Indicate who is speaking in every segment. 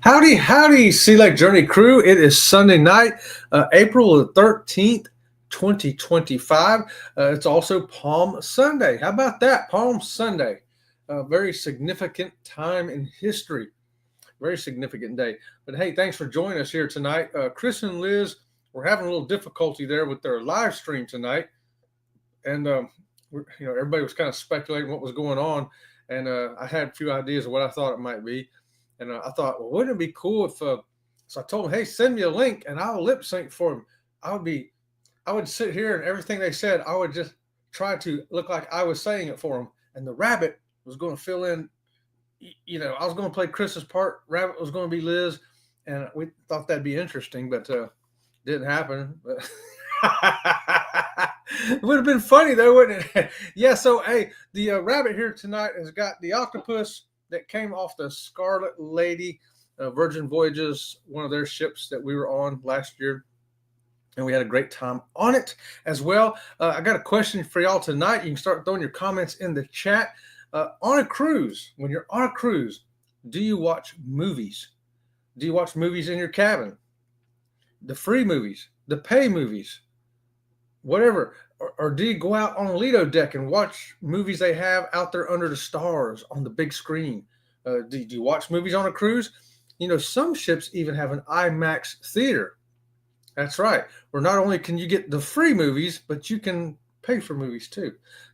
Speaker 1: Howdy, howdy, Sea Lake Journey crew. It is Sunday night, April the 13th, 2025. It's also Palm Sunday. How about that? Palm Sunday. A very significant time in history. Very significant day. But hey, thanks for joining us here tonight. Chris and Liz were having a little difficulty there with their live stream tonight. And, everybody was kind of speculating what was going on. And I had a few ideas of what I thought it might be. And I thought, well, wouldn't it be cool if? So I told him, hey, send me a link, and I'll lip sync for him. I would sit here, and everything they said, I would just try to look like I was saying it for him. And the rabbit was going to fill in. I was going to play Chris's part. Rabbit was going to be Liz, and we thought that'd be interesting, but didn't happen. But it would have been funny though, wouldn't it? Yeah. So hey, the rabbit here tonight has got the octopus that came off the Scarlet Lady Virgin Voyages, one of their ships that we were on last year. And we had a great time on it as well. I got a question for y'all tonight. You can start throwing your comments in the chat. On a cruise, when you're on a cruise, do you watch movies? Do you watch movies in your cabin? The free movies, the pay movies, whatever. Or do you go out on a Lido deck and watch movies they have out there under the stars on the big screen? Do you watch movies on a cruise? Some ships even have an IMAX theater. That's right. Where not only can you get the free movies, but you can pay for movies too.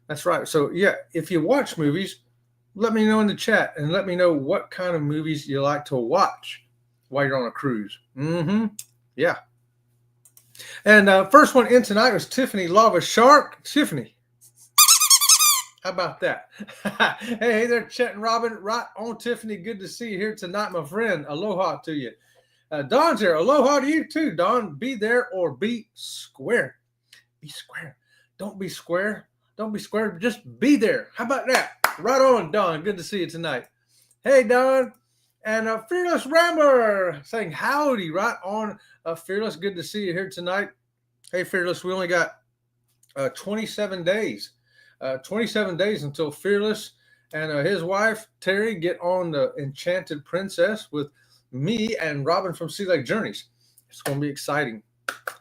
Speaker 1: That's right. So yeah, if you watch movies, let me know in the chat and let me know what kind of movies you like to watch while you're on a cruise. Yeah. And first one in tonight was Tiffany Lava Shark. Tiffany, how about that? Hey there, Chet and Robin. Right on, Tiffany. Good to see you here tonight, my friend. Aloha to you. Don's here. Aloha to you too, Don. Be there or be square. Be square. Don't be square. Don't be square. Just be there. How about that? Right on, Don. Good to see you tonight. Hey, Don. And Fearless Rambler saying howdy. Right on, Fearless. Good to see you here tonight. Hey, Fearless. We only got 27 days. 27 days until Fearless and his wife, Terry, get on the Enchanted Princess with me and Robin from Sea Lake Journeys. It's going to be exciting.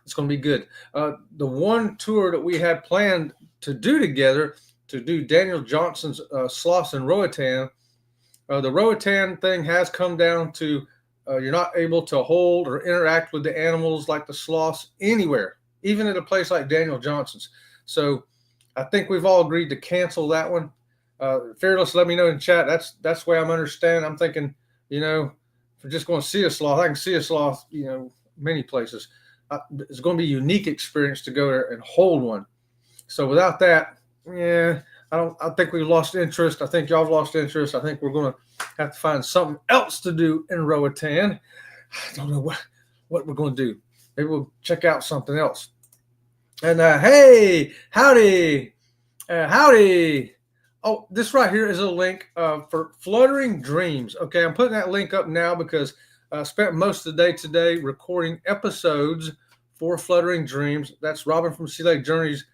Speaker 1: It's going to be good. The one tour that we had planned to do together, to do Daniel Johnson's Sloss and Roatan, the Roatan thing has come down to you're not able to hold or interact with the animals like the sloths anywhere, even at a place like Daniel Johnson's. So I think we've all agreed to cancel that one. Fearless, let me know in chat. That's the way I'm understanding. I'm thinking, if we're just going to see a sloth, I can see a sloth, many places. It's going to be a unique experience to go there and hold one. So without that, I think we've lost interest. I think y'all have lost interest. I think we're going to have to find something else to do in Roatan. I don't know what we're going to do. Maybe we'll check out something else. And hey, howdy. Oh, this right here is a link for Fluttering Dreams. Okay, I'm putting that link up now because I spent most of the day today recording episodes for Fluttering Dreams. That's Robin from Sea Lake Journeys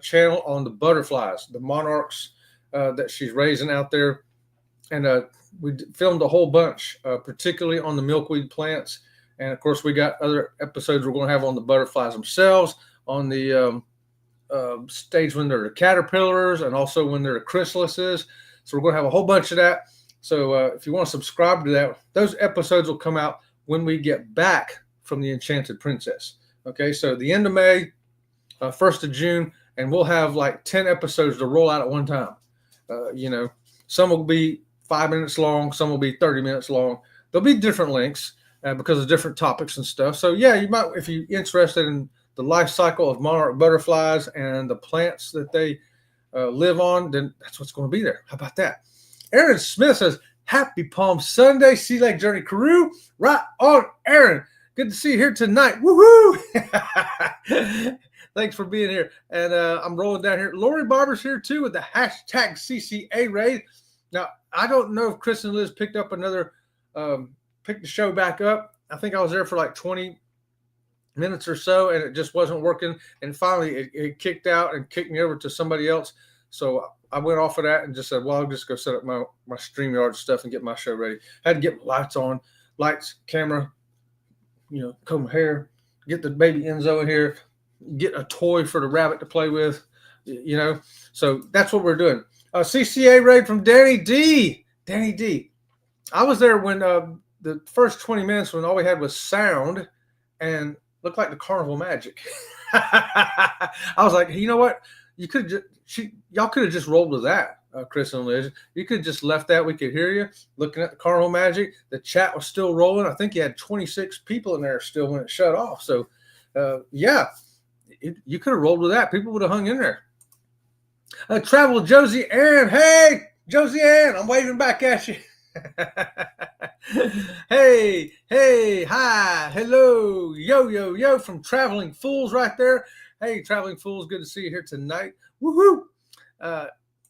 Speaker 1: channel on the butterflies, the monarchs that she's raising out there. And we filmed a whole bunch, particularly on the milkweed plants. And of course, we got other episodes we're going to have on the butterflies themselves, on the stage when they're the caterpillars and also when they're the chrysalises. So we're going to have a whole bunch of that. So if you want to subscribe to that, those episodes will come out when we get back from the Enchanted Princess. Okay, so the end of May, 1st of June, and we'll have like 10 episodes to roll out at one time. Some will be 5 minutes long, some will be 30 minutes long. There'll be different lengths because of different topics and stuff. So yeah, you might, if you're interested in the life cycle of monarch butterflies and the plants that they live on, then that's what's going to be there. How about that? Aaron Smith says, happy Palm Sunday, Sea Lake Journey crew. Right on, Aaron. Good to see you here tonight. Woohoo! Thanks for being here. And I'm rolling down here. Lori Barber's here too with the hashtag CCA raid. Now, I don't know if Chris and Liz picked up picked the show back up. I think I was there for like 20 minutes or so, and it just wasn't working. And finally, it kicked out and kicked me over to somebody else. So I went off of that and just said, well, I'll just go set up my StreamYard stuff and get my show ready. I had to get my lights on. lights, camera, comb hair, get the baby Enzo in here, get a toy for the rabbit to play with, So that's what we're doing. CCA raid from Danny D. Danny D. I was there when the first 20 minutes when all we had was sound and looked like the Carnival Magic. I was like, you know what? Y'all could have just rolled with that, Chris and Liz. You could have just left that. We could hear you looking at the Carnival Magic. The chat was still rolling. I think you had 26 people in there still when it shut off. So, you could have rolled with that. People would have hung in there. Travel Josie Ann. Hey, Josie Ann, I'm waving back at you. hey, hi, hello, yo from Traveling Fools right there. Hey, Traveling Fools, good to see you here tonight. Woohoo!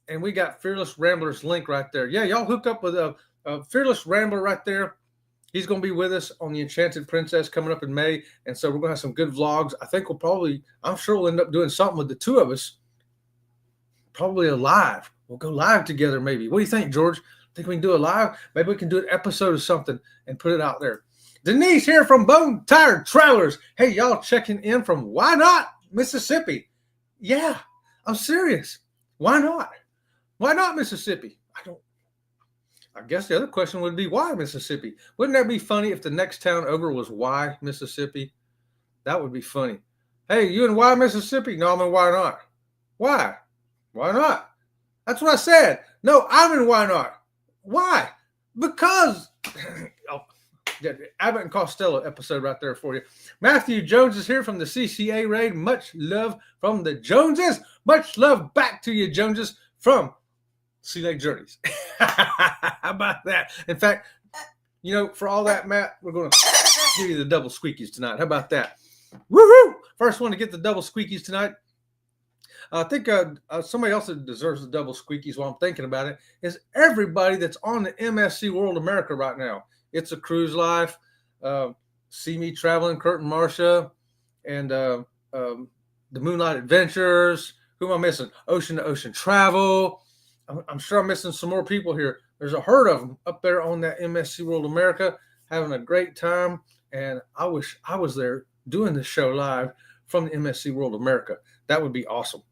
Speaker 1: And we got Fearless Rambler's link right there. Yeah, y'all hook up with a Fearless Rambler right there. He's going to be with us on the Enchanted Princess coming up in May. And so we're going to have some good vlogs. I think I'm sure we'll end up doing something with the two of us. Probably a live. We'll go live together maybe. What do you think, George? Think we can do a live? Maybe we can do an episode of something and put it out there. Denise here from Bone Tired Travelers. Hey, y'all checking in from Why Not, Mississippi. Yeah, I'm serious. Why not? Why not Mississippi? I guess the other question would be why Mississippi? Wouldn't that be funny if the next town over was Why Mississippi? That would be funny. Hey, you in Why Mississippi? No, I'm in Why Not. Why? Why not? That's what I said. No, I'm in Why Not. Why? Because Abbott and Costello episode right there for you. Matthew Jones is here from the CCA raid. Much love from the Joneses. Much love back to you, Joneses, from Sea Lake Journeys. How about that? In fact, for all that, Matt, we're going to give you the double squeakies tonight. How about that? Woohoo! First one to get the double squeakies tonight. I think somebody else that deserves the double squeakies while I'm thinking about it is everybody that's on the MSC World America right now. It's a Cruise Life, See Me Traveling, Kurt and Marcia, and the Moonlight Adventures. Who am I missing? Ocean to Ocean Travel. I'm sure I'm missing some more people here. There's a herd of them up there on that MSC World America having a great time. And I wish I was there doing this show live from the MSC World America. That would be awesome.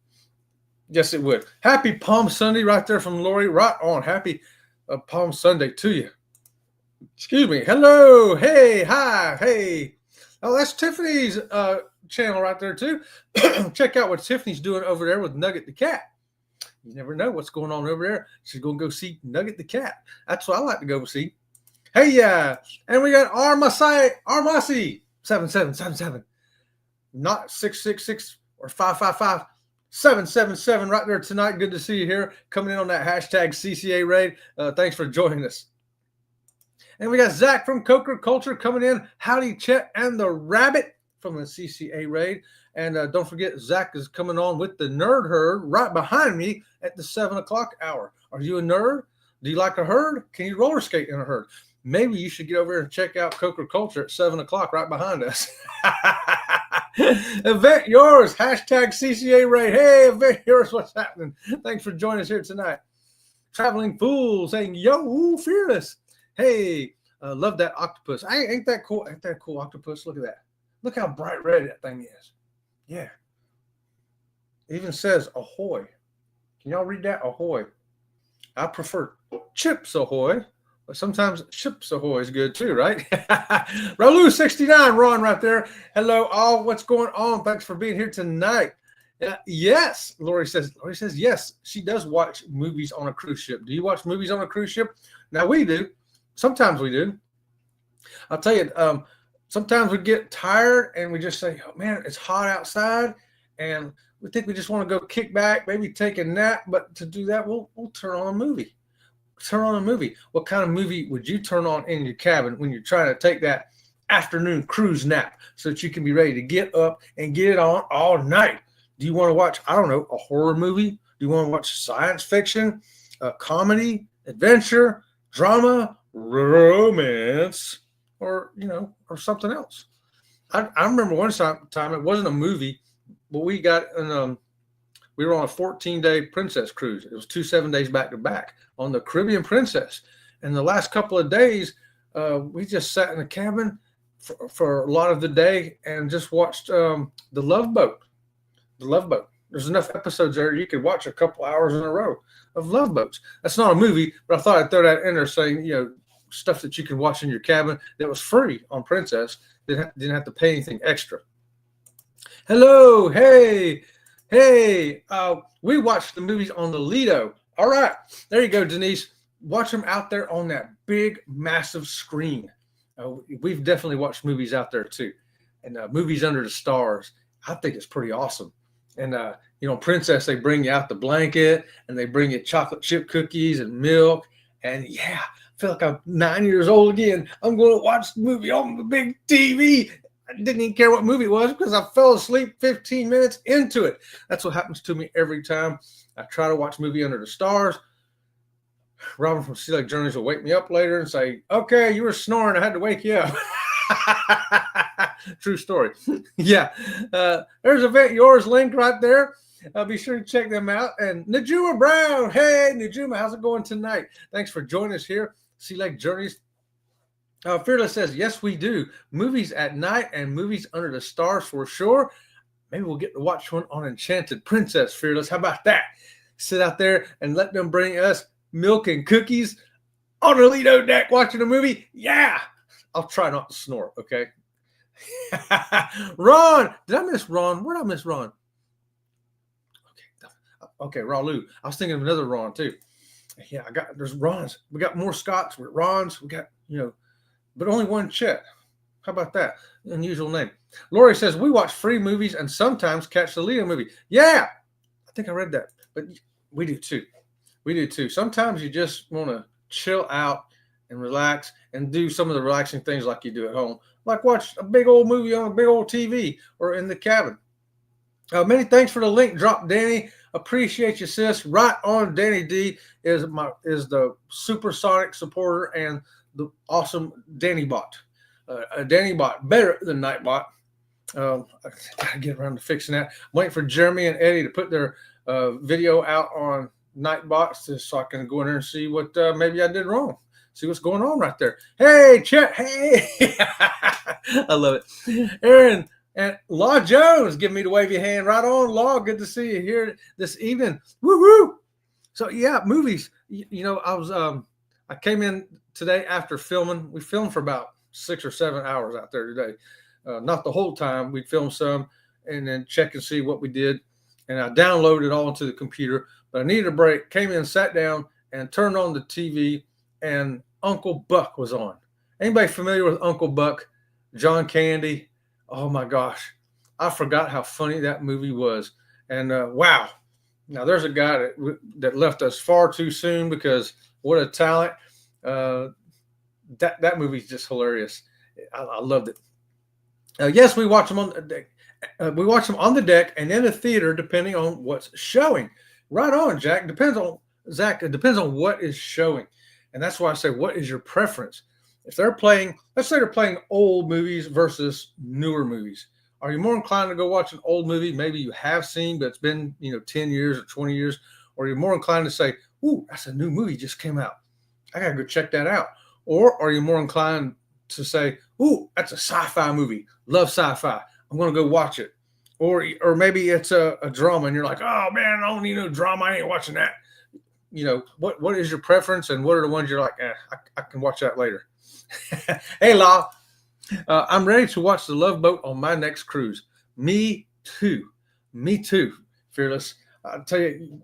Speaker 1: Yes, it would. Happy Palm Sunday right there from Lori. Right on. Happy Palm Sunday to you. Excuse me. Hello. Hey. Hi. Hey. Oh, that's Tiffany's channel right there too. Check out what Tiffany's doing over there with Nugget the cat. You never know what's going on over there. She's going to go see Nugget the cat. That's what I like to go see. Hey, and we got Armasi 7777. Not 666 or 555. 777 right there tonight. Good to see you here. Coming in on that hashtag CCA raid. Thanks for joining us. And we got Zach from Coker Culture coming in. Howdy, Chet and the Rabbit from the CCA raid. And don't forget, Zach is coming on with the Nerd Herd right behind me at the 7 o'clock hour. Are you a nerd? Do you like a herd? Can you roller skate in a herd? Maybe you should get over here and check out Coker Culture at 7 o'clock right behind us. Event Yours, hashtag CCA raid. Hey, Event Yours, what's happening? Thanks for joining us here tonight. Traveling Fool saying, yo, fearless. Hey, love that octopus. Ain't that cool? Ain't that a cool octopus? Look at that. Look how bright red that thing is. Yeah. It even says ahoy. Can y'all read that? Ahoy. I prefer Chips Ahoy. But sometimes Chips Ahoy is good too, right? Ralu69, Ron right there. Hello, all. What's going on? Thanks for being here tonight. Yes, Lori says yes. She does watch movies on a cruise ship. Do you watch movies on a cruise ship? Now we do. Sometimes we do. I'll tell you, sometimes we get tired and we just say, oh, man, it's hot outside. And we think we just want to go kick back, maybe take a nap. But to do that, we'll turn on a movie. Turn on a movie. What kind of movie would you turn on in your cabin when you're trying to take that afternoon cruise nap so that you can be ready to get up and get it on all night? Do you want to watch, I don't know, a horror movie? Do you want to watch science fiction, a comedy, adventure, drama, romance, or, or something else? I remember one time, it wasn't a movie, but we got we were on a 14-day Princess cruise. It was 2 7 days back to back on the Caribbean Princess. And the last couple of days, we just sat in the cabin for a lot of the day and just watched the Love Boat. The Love Boat. There's enough episodes there you could watch a couple hours in a row of Love Boats. That's not a movie, but I thought I'd throw that in there saying, stuff that you can watch in your cabin that was free on Princess. Didn't have to pay anything extra. Hello, hey. We watched the movies on the Lido. All right, there you go, Denise. Watch them out there on that big, massive screen. We've definitely watched movies out there too, and movies under the stars. I think it's pretty awesome. And Princess, they bring you out the blanket and they bring you chocolate chip cookies and milk. And yeah, I feel like I'm 9 years old again. I'm going to watch the movie on the big TV. I didn't even care what movie it was because I fell asleep 15 minutes into it. That's what happens to me every time I try to watch a movie under the stars. Robin from Sea Lake Journeys will wake me up later and say, okay, you were snoring. I had to wake you up. True story. Yeah. There's Event Yours link right there. Be sure to check them out. And Najuma Brown. Hey, Najuma, how's it going tonight? Thanks for joining us here. Sea Lake Journeys. Fearless says, yes, we do. Movies at night and movies under the stars for sure. Maybe we'll get to watch one on Enchanted Princess, Fearless. How about that? Sit out there and let them bring us milk and cookies on the Lido deck watching a movie. Yeah. I'll try not to snore, okay? Ron. Did I miss Ron? Where did I miss Ron? Okay, Ralu. I was thinking of another Ron too. Yeah, there's Rons. We got more Scots with Rons. We got, but only one Chet. How about that? Unusual name. Lori says, we watch free movies and sometimes catch the Lido movie. Yeah, I think I read that. But we do too. Sometimes you just want to chill out and relax and do some of the relaxing things like you do at home. Like watch a big old movie on a big old TV or in the cabin. Many thanks for the link drop, Danny. Appreciate you, sis. Right on. Danny D is the supersonic supporter and the awesome Danny Bot. Danny Bot, better than Nightbot. I gotta get around to fixing that. I'm waiting for Jeremy and Eddie to put their video out on Nightbot so I can go in there and see what maybe I did wrong. See what's going on right there. Hey, Chet. Hey. I love it. Aaron and Law Jones giving me the wavy hand. Right on, Law. Good to see you here this evening. Woo-woo. So, yeah, movies. I came in today after filming. We filmed for about 6 or 7 hours out there today. Not the whole time. We filmed some and then check and see what we did. And I downloaded it all into the computer. But I needed a break. Came in, sat down, and turned on the TV. And Uncle Buck was on. Anybody familiar with Uncle Buck? John Candy. Oh my gosh. I forgot how funny that movie was. And wow. Now there's a guy that left us far too soon because what a talent. That movie's just hilarious. I loved it. Yes, we watch them on the deck. We watch them on the deck and in the theater depending on what's showing. Right on, Jack. It depends on what is showing. And that's why I say, what is your preference? If they're playing, let's say they're playing old movies versus newer movies. Are you more inclined to go watch an old movie maybe you have seen, but it's been, 10 years or 20 years? Or are you more inclined to say, ooh, that's a new movie just came out. I got to go check that out. Or are you more inclined to say, ooh, that's a sci-fi movie. Love sci-fi. I'm going to go watch it. Or maybe it's a drama and you're like, oh, man, I don't need no drama. I ain't watching that. What is your preference and what are the ones you're like, I can watch that later. Hey, Law, I'm ready to watch The Love Boat on my next cruise. Me too, Fearless. I'll tell you,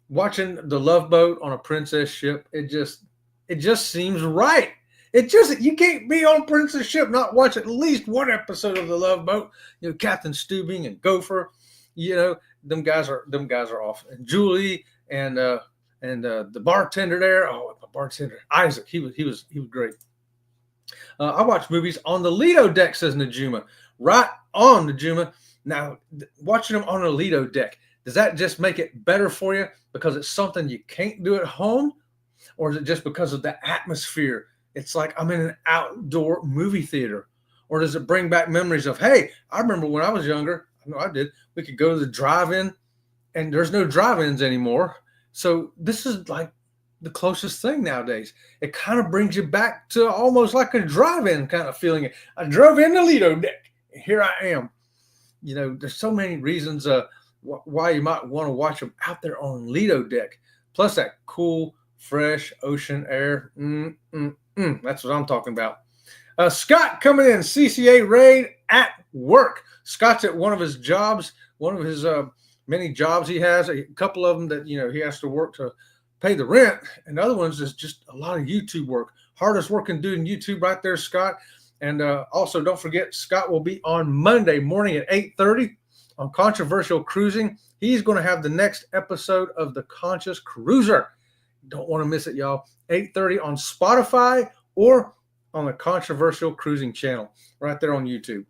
Speaker 1: watching The Love Boat on a princess ship, it just seems right. You can't be on princess ship not watch at least one episode of The Love Boat. Captain Stubing and Gopher, them guys are off. And Julie and the bartender there. Oh, the bartender Isaac. He was great. I watch movies on the Lido deck, says Najuma. Right on, Najuma. Now, watching them on a Lido deck, does that just make it better for you because it's something you can't do at home? Or is it just because of the atmosphere? It's like I'm in an outdoor movie theater. Or does it bring back memories of, hey, I remember when I was younger, I know I did, we could go to the drive-in, and there's no drive-ins anymore. So this is like, the closest thing nowadays. It kind of brings you back to almost like a drive-in kind of feeling. I drove in the Lido deck. Here I am. There's so many reasons why you might want to watch them out there on Lido deck. Plus that cool, fresh ocean air. That's what I'm talking about. Scott coming in, CCA raid at work. Scott's at one of his jobs, one of his many jobs he has. A couple of them that he has to work to pay the rent, and other ones is just a lot of YouTube work. Hardest working dude in YouTube right there, Scott. And also, don't forget, Scott will be on Monday morning at 8:30 on Controversial Cruising. He's going to have the next episode of The Conscious Cruiser. Don't want to miss it, y'all. 8:30 on Spotify or on the Controversial Cruising channel right there on YouTube.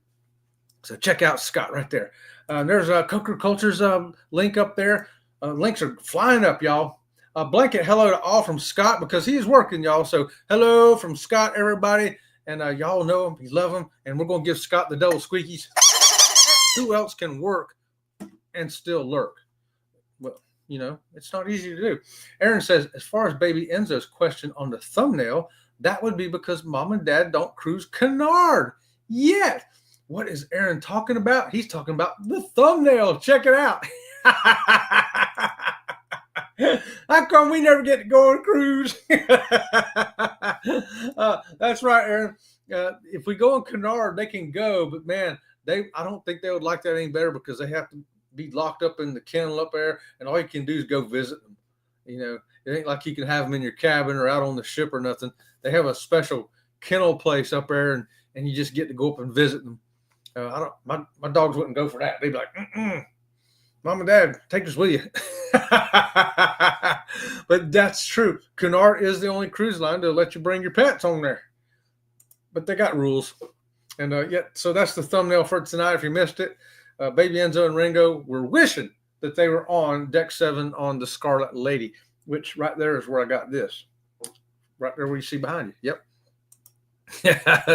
Speaker 1: So check out Scott right there. There's Coker Culture's link up there. Links are flying up, y'all. A blanket hello to all from Scott because he's working, y'all. So hello from Scott, everybody. And y'all know him. You love him. And we're going to give Scott the double squeakies. Who else can work and still lurk? Well, it's not easy to do. Aaron says, as far as baby Enzo's question on the thumbnail, that would be because mom and dad don't cruise canard yet. What is Aaron talking about? He's talking about the thumbnail. Check it out. How come we never get to go on a cruise? That's right, Aaron. If we go on canard, they can go, but man, I don't think they would like that any better because they have to be locked up in the kennel up there, and all you can do is go visit them. It ain't like you can have them in your cabin or out on the ship or nothing. They have a special kennel place up there, and you just get to go up and visit them. My dogs wouldn't go for that. They'd be like, Mom and Dad, take us with you. But that's true. Cunard is the only cruise line to let you bring your pets on there. But they got rules. And so that's the thumbnail for tonight. If you missed it, Baby Enzo and Ringo were wishing that they were on Deck 7 on the Scarlet Lady, which right there is where I got this. Right there where you see behind you. Yep.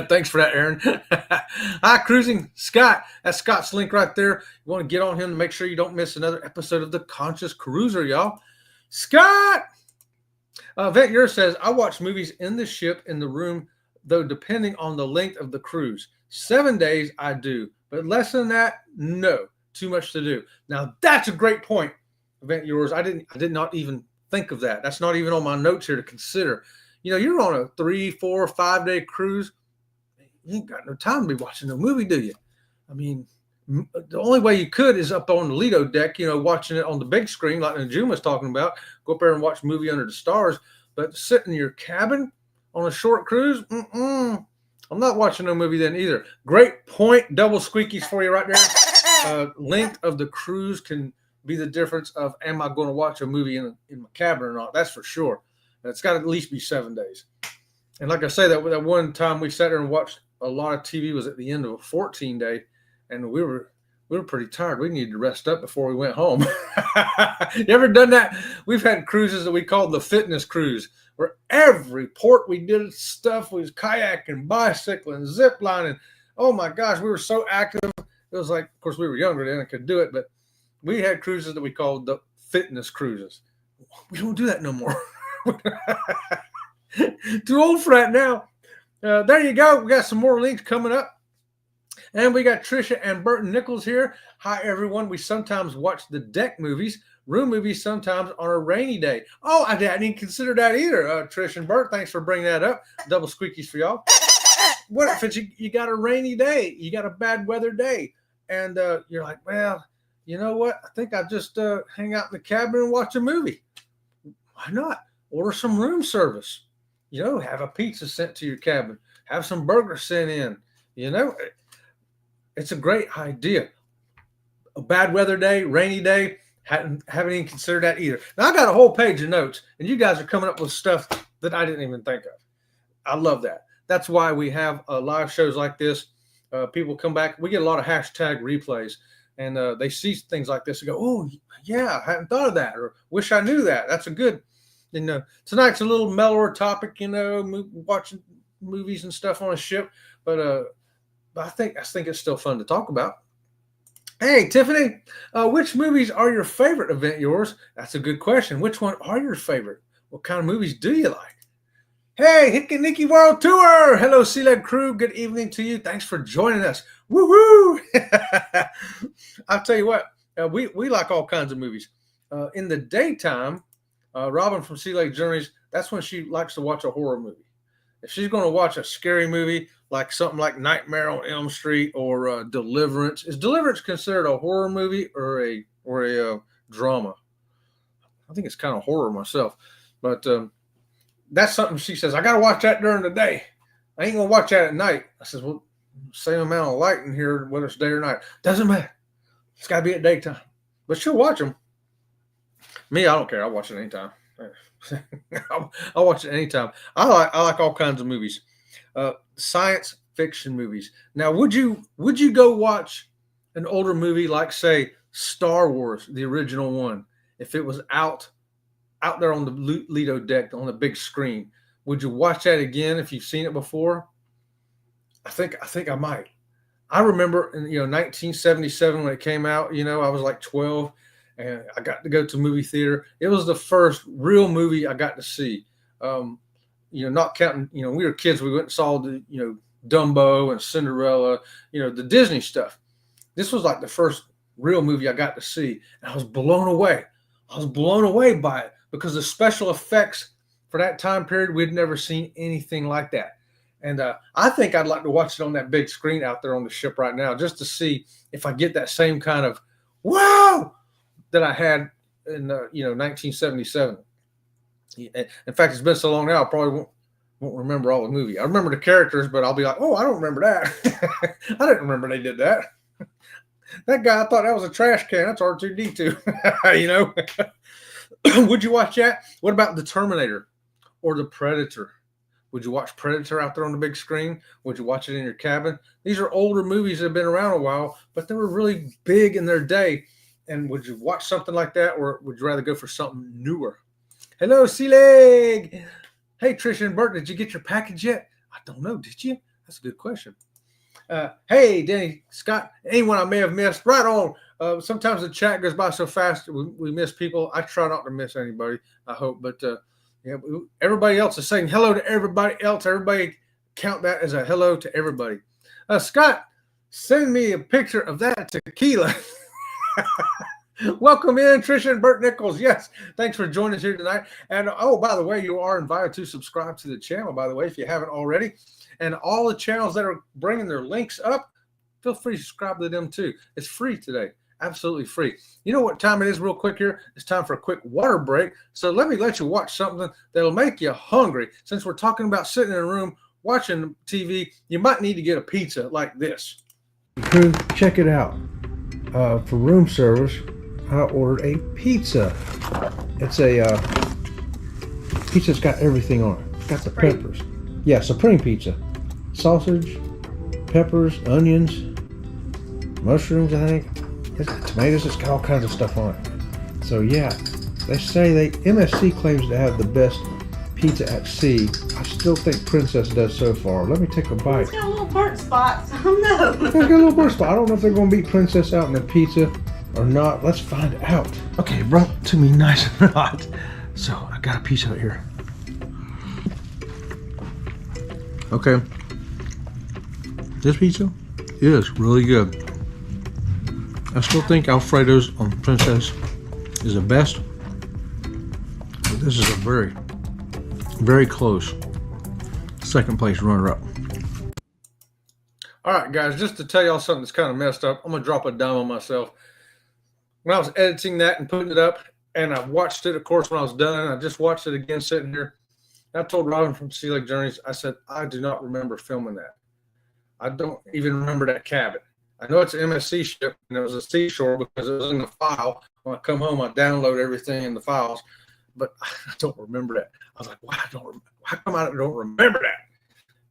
Speaker 1: Thanks for that, Aaron. Hi, Cruising Scott. That's Scott's link right there. You want to get on him to make sure you don't miss another episode of The Conscious Cruiser, y'all. Scott! Vent says, I watch movies in the ship in the room, though depending on the length of the cruise. 7 days, I do. But less than that, no. Too much to do. Now, that's a great point, Vent Yours. I did not even think of that. That's not even on my notes here to consider. You're on a 3, 4, 5 day cruise. You ain't got no time to be watching no movie, do you? I mean, the only way you could is up on the Lido deck, watching it on the big screen like Najuma's talking about. Go up there and watch a movie under the stars. But sit in your cabin on a short cruise, I'm not watching no movie then either. Great point. Double squeakies for you right there. Length of the cruise can be the difference of am I going to watch a movie in my cabin or not? That's for sure. It's got to at least be 7 days. And like I say, that one time we sat there and watched a lot of TV was at the end of a 14-day, and we were pretty tired. We needed to rest up before we went home. You ever done that? We've had cruises that we called the fitness cruise, where every port we did stuff was kayaking, bicycling, zip lining. Oh my gosh, we were so active. It was like, of course, we were younger then and could do it, but we had cruises that we called the fitness cruises. We don't do that no more. Too old for that now. There you go. We got some more links coming up. And we got Trisha and Burton Nichols here. Hi, everyone. We sometimes watch the deck movies, room movies sometimes on a rainy day. Oh, I didn't consider that either. Trish and Bert, thanks for bringing that up. Double squeakies for y'all. What if you got a rainy day? You got a bad weather day. And you're like, well, you know what? I think I'll just hang out in the cabin and watch a movie. Why not? Order some room service. Have a pizza sent to your cabin. Have some burgers sent in. It's a great idea. A bad weather day, rainy day, haven't even considered that either. Now, I got a whole page of notes, and you guys are coming up with stuff that I didn't even think of. I love that. That's why we have live shows like this. People come back. We get a lot of hashtag replays, and they see things like this and go, oh, yeah, I hadn't thought of that, or wish I knew that. That's a good... tonight's a little mellower topic, watching movies and stuff on a ship, but I think it's still fun to talk about. Hey, Tiffany, which movies are your favorite, Event Yours? That's a good question. Which one are your favorite? what kind of movies do you like? Hey, Hickey Nicky World Tour! Hello, Sea-Leg crew. Good evening to you. Thanks for joining us. Woohoo! I'll tell you what, we like all kinds of movies. In the daytime, Robin from Sea-Leg Journeys, that's when she likes to watch a horror movie. If she's going to watch a scary movie, like something like Nightmare on Elm Street or Deliverance, is Deliverance considered a horror movie or a drama? I think it's kind of horror myself, but that's something she says, I got to watch that during the day. I ain't going to watch that at night. I says, well, same amount of light in here, whether it's day or night. Doesn't matter. It's got to be at daytime. But she'll watch them. Me, I don't care. I'll watch it anytime. I'll watch it anytime. I like all kinds of movies. Science fiction movies. Now, would you go watch an older movie like, say, Star Wars, the original one, if it was out there on the Lido deck on the big screen? Would you watch that again if you've seen it before? I think I might. I remember in 1977 when it came out, I was like 12 and I got to go to movie theater. It was the first real movie I got to see. Not counting, we were kids, we went and saw the, Dumbo and Cinderella, the Disney stuff. This was like the first real movie I got to see. And I was blown away. By it because the special effects for that time period, we'd never seen anything like that. And I think I'd like to watch it on that big screen out there on the ship right now, just to see if I get that same kind of wow that I had in 1977. In fact, it's been so long now, I probably won't remember all the movie. I remember the characters, but I'll be like, oh, I don't remember that. I didn't remember they did that. That guy, I thought that was a trash can. That's R2D2. Would you watch that? What about The Terminator or The Predator? Would you watch Predator out there on the big screen? Would you watch it in your cabin? These are older movies that have been around a while, but they were really big in their day. And would you watch something like that, or would you rather go for something newer? Hello, Sea-Leg. Hey, Tricia and Bert, did you get your package yet? I don't know. Did you? That's a good question. Hey, Danny, Scott, anyone I may have missed, right on. Sometimes the chat goes by so fast, we miss people. I try not to miss anybody, I hope. But everybody else is saying hello to everybody else. Everybody count that as a hello to everybody. Scott, send me a picture of that tequila. Welcome in, Tricia and Bert Nichols. Yes, thanks for joining us here tonight. And by the way, you are invited to subscribe to the channel, by the way, if you haven't already. And all the channels that are bringing their links up, feel free to subscribe to them too. It's free today. Absolutely free. You know what time it is real quick here? It's time for a quick water break. So let me let you watch something that'll make you hungry. Since we're talking about sitting in a room watching TV, you might need to get a pizza like this. Crew, check it out. For room service, I ordered a pizza. It's a pizza's got everything on it. It's got the peppers. Yeah, supreme pizza. Sausage, peppers, onions, mushrooms, I think. It's got tomatoes. It's got all kinds of stuff on it. So yeah, they say MSC claims to have the best pizza at sea. I still think Princess does so far. Let me take a bite.
Speaker 2: It's got a little burnt spots. I don't know.
Speaker 1: It's got a little burnt spot. I don't know if they're going to beat Princess out in the pizza or not. Let's find out. Okay, brought to me nice and hot. So I got a piece out here. Okay. This pizza is really good. I still think Alfredo's on Princess is the best. But this is a very, very close second place runner-up. All right, guys, just to tell y'all something that's kind of messed up, I'm going to drop a dime on myself. When I was editing that and putting it up, and I watched it, of course, when I was done, I just watched it again sitting here. I told Robin from Sea-Leg Journeys, I said, I do not remember filming that. I don't even remember that cabin. I know it's an MSC ship, and it was a seashore because it was in the file. When I come home, I download everything in the files, but I don't remember that. I was like, why how come I don't remember that?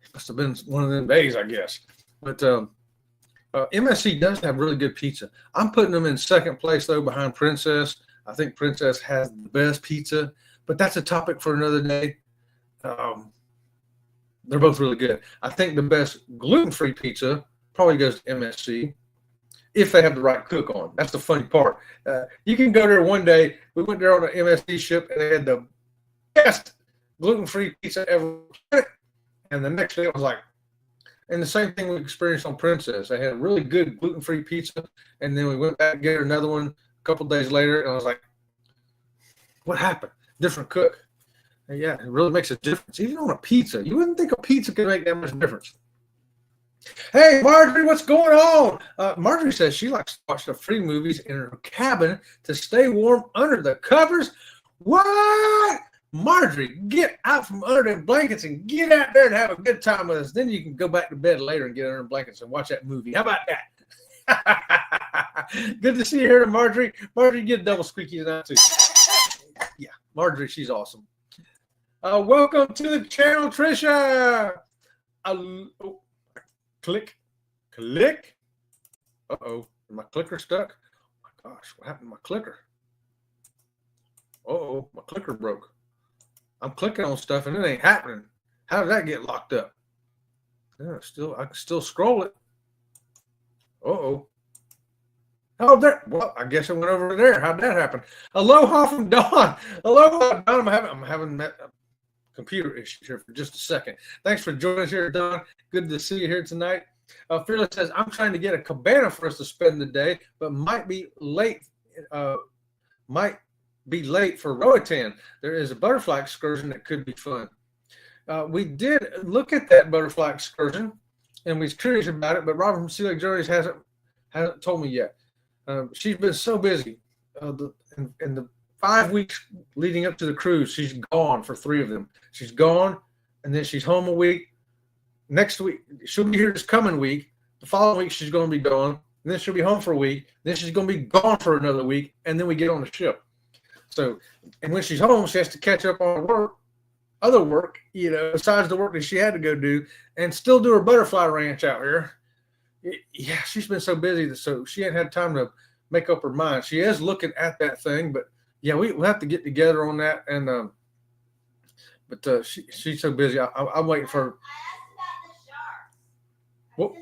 Speaker 1: It must have been one of them days, I guess. But MSC does have really good pizza. I'm putting them in second place, though, behind Princess. I think Princess has the best pizza, but that's a topic for another day. They're both really good. I think the best gluten-free pizza probably goes to MSC if they have the right cook on. That's the funny part. You can go there one day. We went there on an MSC ship, and they had the best gluten-free pizza ever. And the next day it was like, and the same thing we experienced on Princess. I had a really good gluten-free pizza, and then we went back to get another one a couple days later, and I was like, what happened? Different cook. And yeah, it really makes a difference. Even on a pizza. You wouldn't think a pizza could make that much difference. Hey, Marjorie, what's going on? Marjorie says she likes to watch the free movies in her cabin to stay warm under the covers. What? Marjorie, get out from under the blankets and get out there and have a good time with us. Then you can go back to bed later and get under the blankets and watch that movie. How about that? Good to see you here, Marjorie. Marjorie, get a double squeaky tonight, too. Yeah, Marjorie, she's awesome. Welcome to the channel, Trisha. Click. Uh-oh, is my clicker stuck? Oh my gosh, what happened to my clicker? Uh-oh, my clicker broke. I'm clicking on stuff and it ain't happening. How did that get locked up? Yeah, I can still scroll it. Uh-oh. Oh, there. Well, I guess it went over there. How'd that happen? Aloha from Dawn. Aloha, Dawn. I'm having a computer issue here for just a second. Thanks for joining us here, Dawn. Good to see you here tonight. Fearless says, I'm trying to get a cabana for us to spend the day, but might be late. Be late for Roatan. There is a butterfly excursion that could be fun. We did look at that butterfly excursion, and we was curious about it, but Robert from Sea Lake Journeys hasn't told me yet. She's been so busy. In the 5 weeks leading up to the cruise, she's gone for 3 of them. She's gone, and then she's home a week. Next week, she'll be here this coming week. The following week, she's going to be gone. And then she'll be home for a week. Then she's going to be gone for another week, and then we get on the ship. So, and when she's home, she has to catch up on other work, besides the work that she had to go do, and still do her butterfly ranch out here. Yeah, she's been so busy, so she ain't had time to make up her mind. She is looking at that thing, but yeah, we'll have to get together on that. And but she's so busy. I'm waiting for her. Well,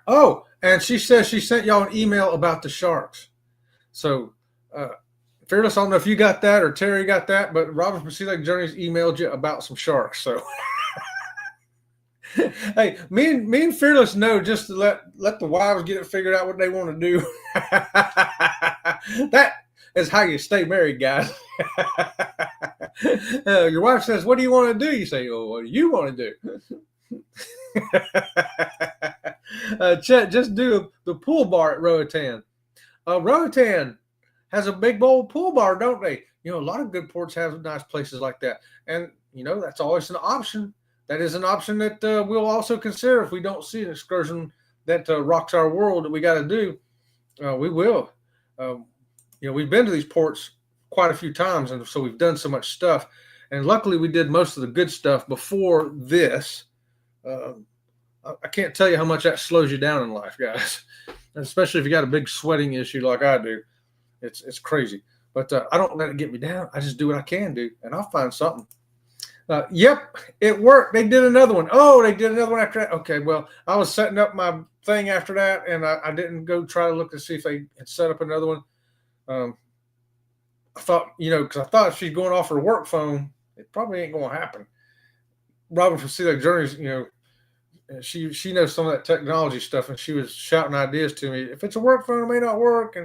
Speaker 1: oh, and she says she sent y'all an email about the sharks. So, Fearless, I don't know if you got that or Terry got that, but Robert from Sea Lake Journeys emailed you about some sharks. So, hey, me and Fearless know just to let the wives get it figured out what they want to do. That is how you stay married, guys. Your wife says, "What do you want to do?" You say, "Oh, what do you want to do?" Chet, just do the pool bar at Roatan. Roatan has a big old pool bar, don't they? A lot of good ports have nice places like that. And, that's always an option. That is an option that we'll also consider if we don't see an excursion that rocks our world that we got to do. We will. We've been to these ports quite a few times, and so we've done so much stuff. And luckily, we did most of the good stuff before this. I can't tell you how much that slows you down in life, guys, especially if you got a big sweating issue like I do. It's crazy, but I don't let it get me down. I just do what I can do, and I'll find something. Yep, it worked. They did another one. Oh, they did another one after that. Okay, well, I was setting up my thing after that, and I didn't go try to look to see if they had set up another one. I thought, because I thought if she's going off her work phone, it probably ain't going to happen. Robin from Sea Lake Journeys, she knows some of that technology stuff, and she was shouting ideas to me. If it's a work phone, it may not work,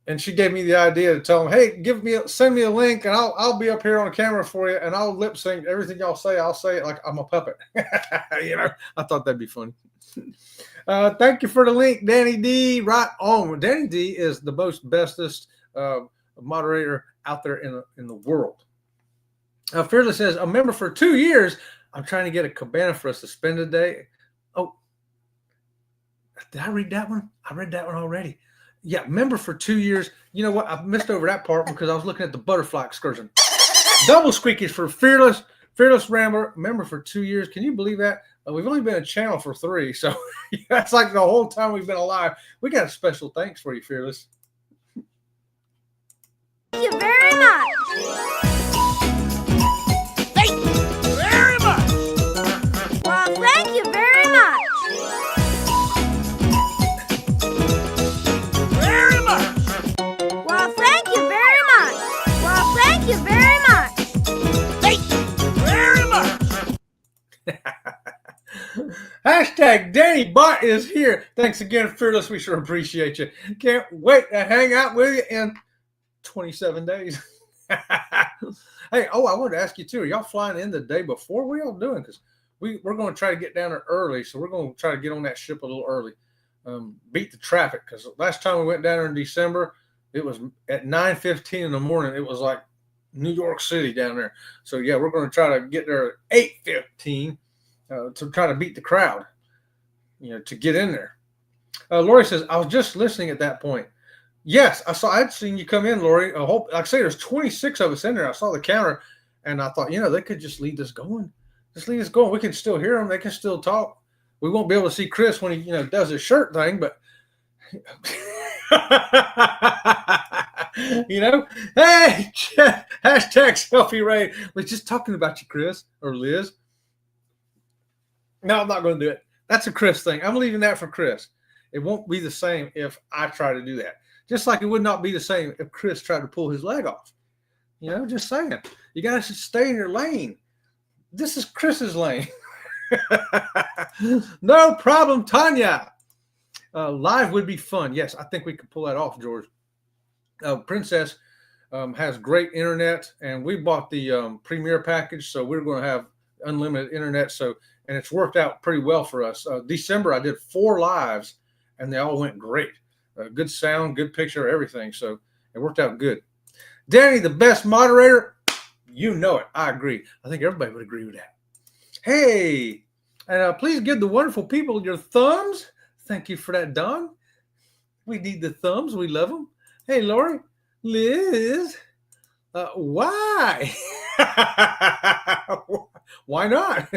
Speaker 1: and she gave me the idea to tell them, hey, send me a link, and I'll be up here on the camera for you, and I'll lip sync everything y'all say. I'll say it like I'm a puppet. I thought that'd be funny. Thank you for the link, Danny D. Right on. Danny D is the most bestest moderator out there in the world. Fearless says, a member for 2 years. I'm trying to get a cabana for us to spend a day. Oh, did I read that one? I read that one already. Yeah, member for 2 years. You know what? I missed over that part because I was looking at the butterfly excursion. Double squeakies for Fearless Rambler, member for 2 years. Can you believe that? We've only been a channel for 3, so that's like the whole time we've been alive. We got a special thanks for you, Fearless.
Speaker 3: Thank you very much. Thank you very much. Well, thank you very much. Very much. Well, thank you very much. Well, thank you very
Speaker 1: Hashtag Danny Bot is here. Thanks again, Fearless. We sure appreciate you. Can't wait to hang out with you in 27 days. Hey, I wanted to ask you too. Are y'all flying in the day before? What are y'all doing? Because we're going to try to get down there early, so we're going to try to get on that ship a little early. Beat the traffic, because last time we went down there in December, it was at 9:15 in the morning. It was like New York City down there. So yeah, we're going to try to get there at 8:15 to try to beat the crowd, to get in there. Lori says, I was just listening at that point. Yes, I'd seen you come in, Lori. Like I say, there's 26 of us in there. I saw the counter, and I thought, they could just leave us going. Just leave us going. We can still hear them. They can still talk. We won't be able to see Chris when he, does his shirt thing, but hey, hashtag selfie Ray. We're just talking about you, Chris or Liz. No, I'm not going to do it. That's a Chris thing. I'm leaving that for Chris. It won't be the same if I try to do that. Just like it would not be the same if Chris tried to pull his leg off. Just saying. You got to stay in your lane. This is Chris's lane. No problem, Tanya. Live would be fun. Yes, I think we could pull that off, George. Princess has great internet, and we bought the Premier package, so we're going to have unlimited internet. And it's worked out pretty well for us. December, I did 4 lives, and they all went great. Good sound, good picture, everything. So it worked out good. Danny, the best moderator. You know it. I agree. I think everybody would agree with that. Hey, and please give the wonderful people your thumbs. Thank you for that, Don. We need the thumbs. We love them. Hey, Lori, Liz, why? Why not?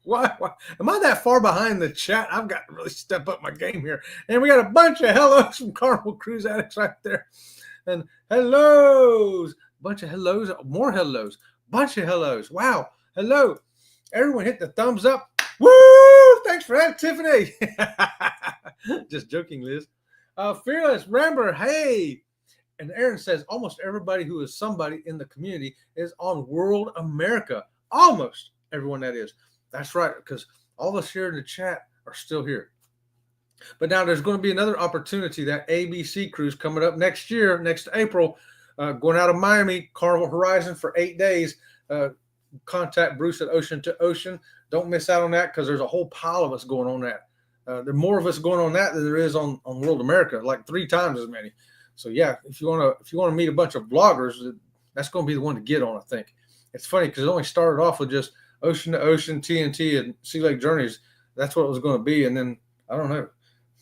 Speaker 1: Why? Am I that far behind the chat? I've got to really step up my game here. And we got a bunch of hellos from Carnival Cruise Addicts right there. And hellos. Bunch of hellos. More hellos. Bunch of hellos. Wow. Hello. Everyone hit the thumbs up. Woo! Thanks for that, Tiffany. Just joking, Liz. Fearless, Ramber, hey. And Aaron says almost everybody who is somebody in the community is on World America. Almost everyone, that is. That's right, because all of us here in the chat are still here. But now there's going to be another opportunity, that ABC cruise coming up next year, next April, going out of Miami, Carnival Horizon for 8 days. Contact Bruce at Ocean to Ocean. Don't miss out on that, because there's a whole pile of us going on that. There are more of us going on that than there is on World America, like 3 times as many. So yeah, if you want to meet a bunch of vloggers, that's going to be the one to get on, I think. It's funny because it only started off with just Ocean to Ocean, TNT, and Sea Lake Journeys. That's what it was going to be, and then I don't know,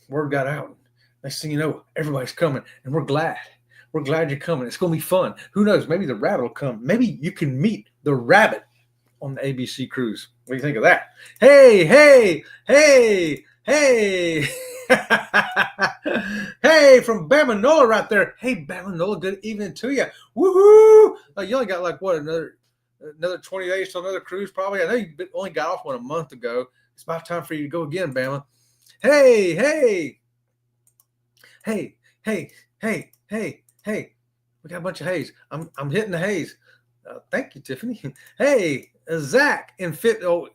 Speaker 1: word got out. Next thing you know, everybody's coming, and we're glad. We're glad you're coming. It's going to be fun. Who knows? Maybe the rabbit will come. Maybe you can meet the rabbit on the ABC cruise. What do you think of that? Hey, hey, hey, hey. Hey, from Bamanola right there. Hey, Bamanola, good evening to you. Woohoo! You only got like, what, another 20 days till another cruise probably? I know you only got off one a month ago. It's about time for you to go again, Bama. Hey, hey. Hey, hey, hey, hey, hey. We got a bunch of haze. I'm hitting the haze. Thank you, Tiffany. Hey, Zach, in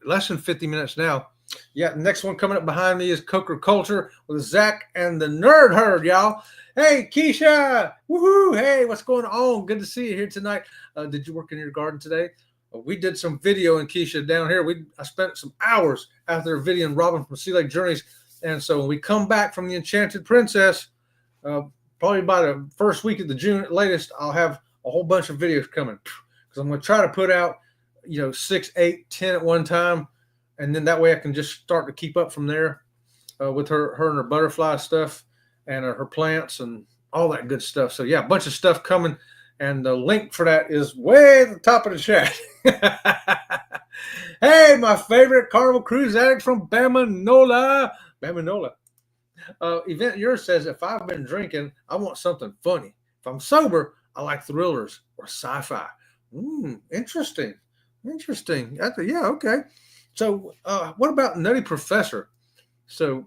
Speaker 1: less than 50 minutes now. Yeah, the next one coming up behind me is Coker Culture with Zach and the Nerd Herd, y'all. Hey, Keisha. Woohoo. Hey, what's going on? Good to see you here tonight. Did you work in your garden today? We did some video in Keisha down here. I spent some hours out there videoing Robin from Sea Lake Journeys. And so when we come back from the Enchanted Princess, probably by the first week of the June at latest, I'll have a whole bunch of videos coming. Because I'm going to try to put out, 6, 8, 10 at one time. And then that way I can just start to keep up from there with her and her butterfly stuff and her plants and all that good stuff. So, yeah, a bunch of stuff coming. And the link for that is way at the top of the chat. Hey, my favorite Carnival Cruise Addict from Bamanola. Bamanola. Event Yours says, if I've been drinking, I want something funny. If I'm sober, I like thrillers or sci-fi. Interesting. Interesting. Yeah, okay. So, what about Nutty Professor? So,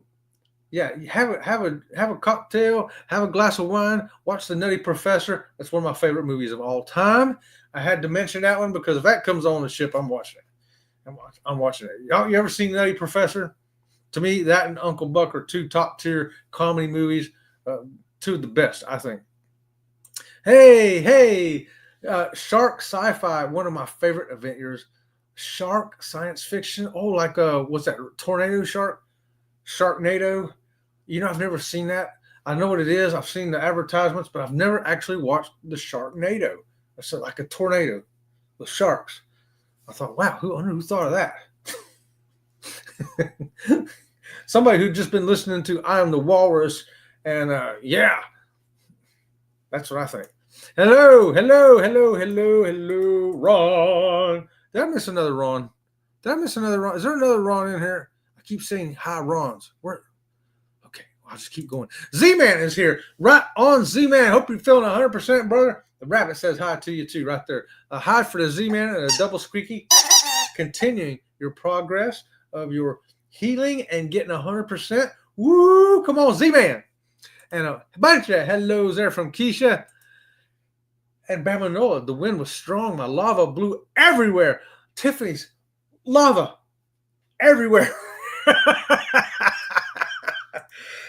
Speaker 1: yeah, you have a cocktail, have a glass of wine, watch The Nutty Professor. That's one of my favorite movies of all time. I had to mention that one because if that comes on the ship, I'm watching it. I'm watching it. Y'all, you ever seen Nutty Professor? To me, that and Uncle Buck are two top tier comedy movies, two of the best, I think. Hey, Shark Sci-Fi, one of my favorite event years. Shark science fiction. Oh, like what's that? Tornado Shark, Sharknado. I've never seen that. I know what it is. I've seen the advertisements, but I've never actually watched the Sharknado. It's like a tornado with sharks. I thought, wow, who thought of that? Somebody who'd just been listening to I Am the Walrus, and yeah, that's what I think. Hello, Ron. Did I miss another Ron? Is there another Ron in here? I keep saying hi, Rons. Where? Okay, I'll just keep going. Z-Man is here. Right on, Z-Man. Hope you're feeling 100%, brother. The rabbit says hi to you, too, right there. A hi for the Z-Man and a double squeaky. Continuing your progress of your healing and getting 100%. Woo! Come on, Z-Man. And a bunch of hellos there from Keisha. And Bamanola, the wind was strong. My lava blew everywhere. Tiffany's lava everywhere.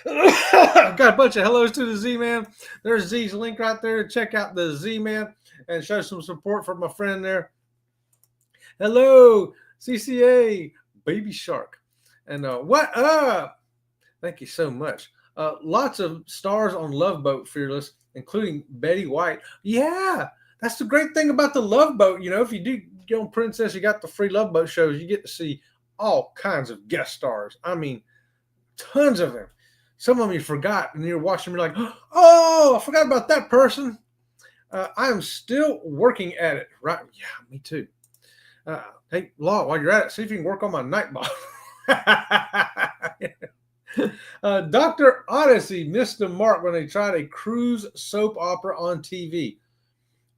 Speaker 1: Got a bunch of hellos to the Z-Man. There's Z's link right there. Check out the Z-Man and show some support for my friend there. Hello, CCA, Baby Shark. And what up? Thank you so much. Lots of stars on Love Boat, Fearless, including Betty White. Yeah, that's the great thing about the Love Boat. If you do get on Princess, you got the free Love Boat shows. You get to see all kinds of guest stars. I mean, tons of them. Some of them you forgot, and you're watching them, you're like, oh, I forgot about that person. I am still working at it. Right? Yeah, me too. Hey, Law, while you're at it, see if you can work on my night ball. Dr. Odyssey missed the mark when they tried a cruise soap opera on TV.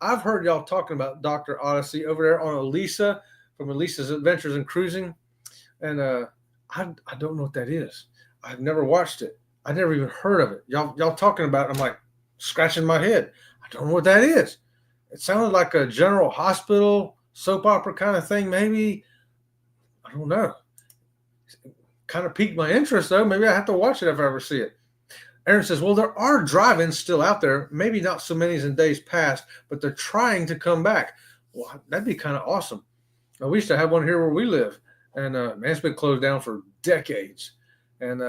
Speaker 1: I've heard y'all talking about Dr. Odyssey over there on Elisa from Elisa's Adventures in Cruising. And I don't know what that is. I've never watched it. I never even heard of it. Y'all talking about it, I'm like scratching my head. I don't know what that is. It sounded like a general hospital soap opera kind of thing, maybe. I don't know. Kind of piqued my interest, though. Maybe I have to watch it if I ever see it. Aaron says, well, there are drive-ins still out there. Maybe not so many as in days past, but they're trying to come back. Well, that'd be kind of awesome. We used to have one here where we live, and man, it's been closed down for decades. And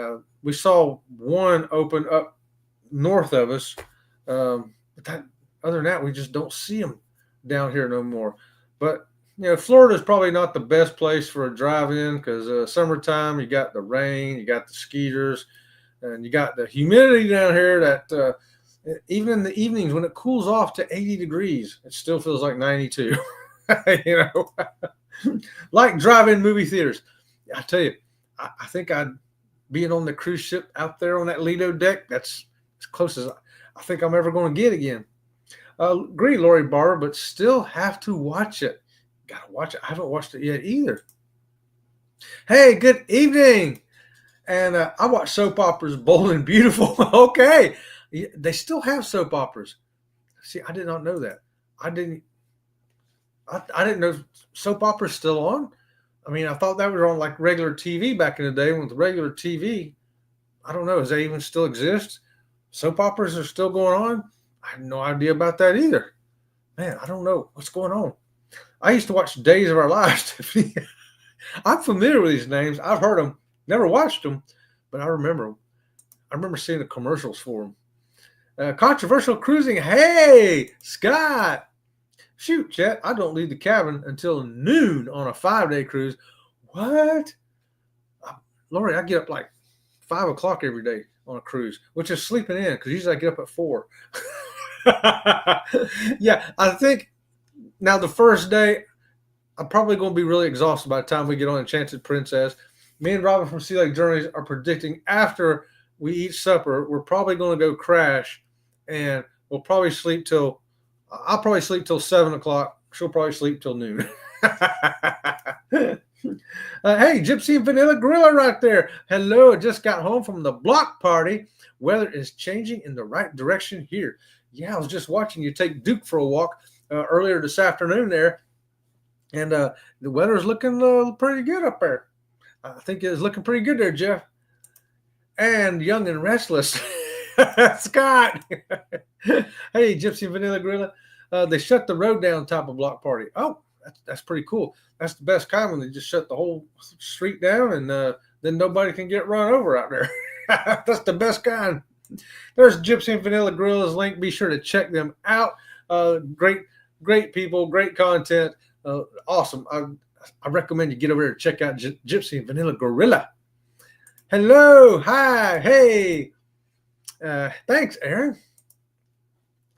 Speaker 1: we saw one open up north of us. But other than that, we just don't see them down here no more. But Florida is probably not the best place for a drive-in because summertime, you got the rain, you got the skeeters, and you got the humidity down here that even in the evenings when it cools off to 80 degrees, it still feels like 92. Like drive-in movie theaters. I tell you, I think being on the cruise ship out there on that Lido deck, that's as close as I think I'm ever going to get again. Agree, Lori Barber, but still have to watch it. Gotta watch it. I haven't watched it yet either. Hey, good evening. And I watch soap operas, Bold and Beautiful. Okay. They still have soap operas. See, I did not know that. I didn't know soap operas still on. I mean, I thought that was on like regular TV back in the day. With regular TV, I don't know. Does that even still exist? Soap operas are still going on? I have no idea about that either. Man, I don't know what's going on. I used to watch Days of Our Lives, Tiffany. I'm familiar with these names. I've heard them, never watched them, but I remember them. I remember seeing the commercials for them. Controversial cruising. Hey, Scott. Shoot, Chet, I don't leave the cabin until noon on a 5-day cruise. What? Lori, I get up like 5 o'clock every day on a cruise, which is sleeping in because usually I get up at 4. Yeah, I think now the first day, I'm probably going to be really exhausted by the time we get on Enchanted Princess. Me and Robin from Sea Lake Journeys are predicting after we eat supper, we're probably going to go crash, and we'll probably sleep till I'll probably sleep till 7 o'clock. She'll probably sleep till noon. Hey, Gypsy and Vanilla Gorilla right there. Hello, I just got home from the block party. Weather is changing in the right direction here. Yeah, I was just watching you take Duke for a walk earlier this afternoon there. And the weather's looking pretty good up there. I think it's looking pretty good there, Jeff. And Young and Restless, Scott. Hey, Gypsy and Vanilla Gorilla. They shut the road down top of Block Party. Oh, that's pretty cool. That's the best kind when they just shut the whole street down and then nobody can get run over out there. That's the best kind. There's Gypsy and Vanilla Gorilla's link. Be sure to check them out. Great people, great content. Awesome. I recommend you get over there and check out Gypsy and Vanilla Gorilla. Hello. Hi. Hey. Thanks, Aaron.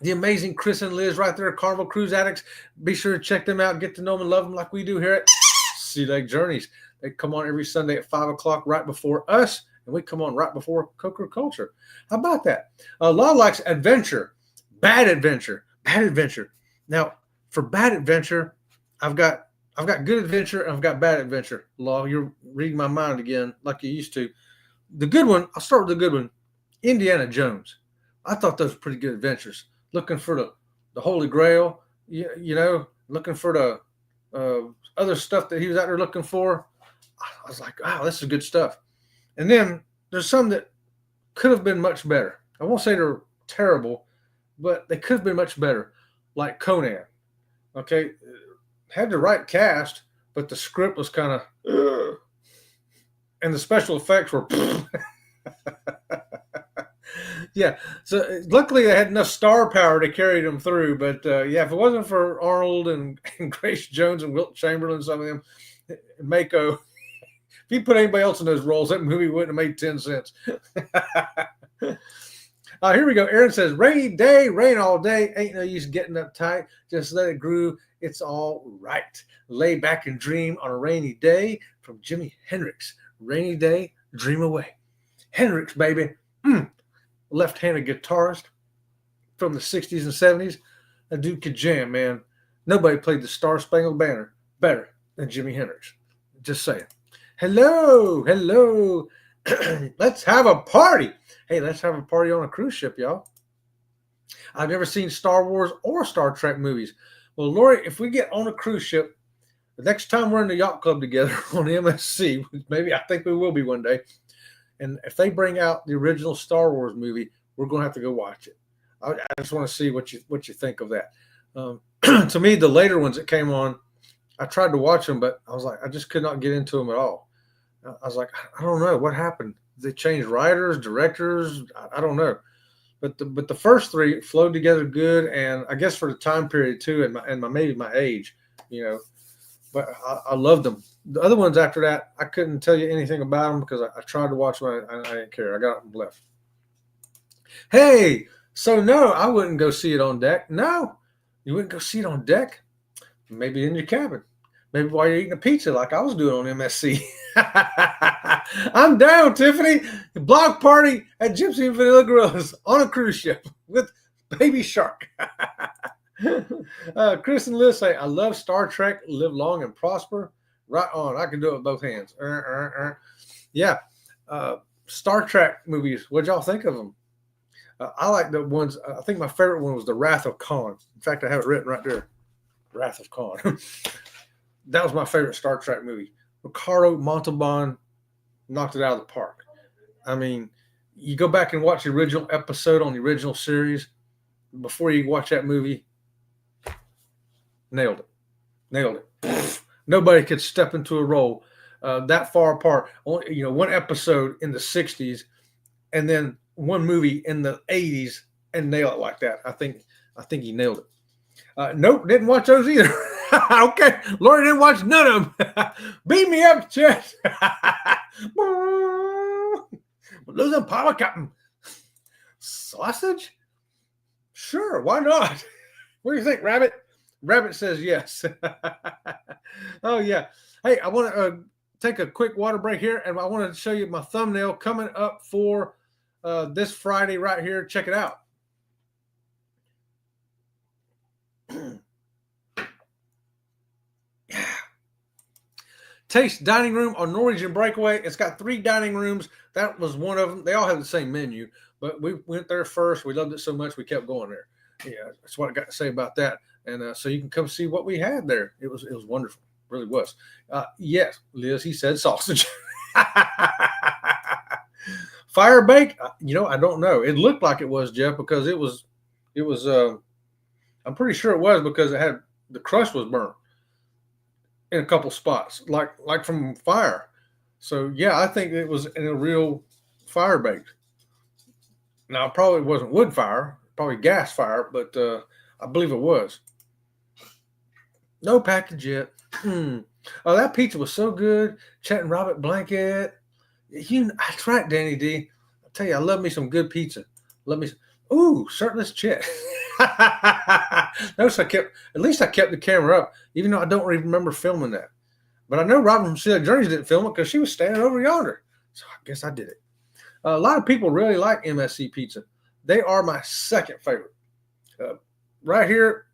Speaker 1: The amazing Chris and Liz right there, Carnival Cruise Addicts. Be sure to check them out and get to know them and love them like we do here at Sea Lake Journeys. They come on every Sunday at 5 o'clock right before us, and we come on right before Coker Culture. How about that? Law likes adventure, bad adventure. Now, for bad adventure, I've got good adventure and I've got bad adventure. Law, you're reading my mind again like you used to. The good one, I'll start with the good one. Indiana Jones. I thought those were pretty good adventures. Looking for the Holy Grail, looking for the other stuff that he was out there looking for. I was like, wow, this is good stuff. And then there's some that could have been much better. I won't say they're terrible, but they could have been much better, like Conan. Okay, had the right cast, but the script was kind of, and the special effects were. Yeah, so luckily they had enough star power to carry them through. But if it wasn't for Arnold and Grace Jones and Wilt Chamberlain, some of them, Mako, if you put anybody else in those roles, that movie wouldn't have made 10 cents. Here we go. Aaron says, rainy day, rain all day. Ain't no use getting uptight. Just let it groove. It's all right. Lay back and dream on a rainy day from Jimi Hendrix. Rainy day, dream away. Hendrix, baby. Left-handed guitarist from the 60s and 70s. That dude could jam, man. Nobody played the Star Spangled Banner better than Jimi Hendrix. Just saying. Hello. Let's have a party. Hey, let's have a party on a cruise ship, y'all. I've never seen Star Wars or Star Trek movies. Well, Lori, if we get on a cruise ship, the next time we're in the yacht club together on MSC, maybe I think we will be one day, and if they bring out the original Star Wars movie, we're going to have to go watch it. I just want to see what you think of that. To me, the later ones that came on, I tried to watch them, but I was like, I just could not get into them at all. I was like, I don't know what happened. They changed writers, directors. I don't know. But the first three flowed together good, and I guess for the time period too, and maybe my age, But I loved them. The other ones after that, I couldn't tell you anything about them because I tried to watch them. I didn't care. I got them left. Hey, so no, I wouldn't go see it on deck. No, you wouldn't go see it on deck. Maybe in your cabin. Maybe while you're eating a pizza like I was doing on MSC. I'm down, Tiffany. Block party at Gypsy and Vanilla Gorilla's on a cruise ship with Baby Shark. Chris and Liz say, I love Star Trek. Live long and prosper. Right on. I can do it with both hands. Yeah. Star Trek movies. What'd y'all think of them? I like the ones. I think my favorite one was The Wrath of Khan. In fact, I have it written right there. Wrath of Khan. That was my favorite Star Trek movie. Ricardo Montalban knocked it out of the park. I mean, you go back and watch the original episode on the original series before you watch that movie. Nailed it. Nobody could step into a role that far apart. One episode in the 60s and then one movie in the 80s and nail it like that. I think he nailed it. Nope, didn't watch those either. Okay, Lori didn't watch none of them. Beat me up, Chet. Losing power, Captain. Sausage? Sure, why not? What do you think, Rabbit? Rabbit says yes. Oh, yeah. Hey, I want to take a quick water break here, and I want to show you my thumbnail coming up for this Friday right here. Check it out. Taste Dining Room on Norwegian Breakaway. It's got 3 dining rooms. That was one of them. They all have the same menu, but we went there first. We loved it so much we kept going there. Yeah, that's what I got to say about that. And so you can come see what we had there. It was wonderful. It really was. Yes, Liz, he said sausage. Fire baked? I don't know. It looked like it was, Jeff, because it was. I'm pretty sure it was because the crust was burnt in a couple spots, like from fire. So yeah, I think it was in a real fire baked. Now it probably wasn't wood fire, probably gas fire, but I believe it was. No package yet. Oh, that pizza was so good. Chet and Robert Blanket. That's right, Danny D. I'll tell you, I love me some good pizza. Love me. Ooh, shirtless Chet. Notice at least I kept the camera up, even though I don't even remember filming that. But I know Robin from Select Journeys didn't film it because she was standing over yonder. So I guess I did it. A lot of people really like MSC pizza. They are my second favorite. Right here,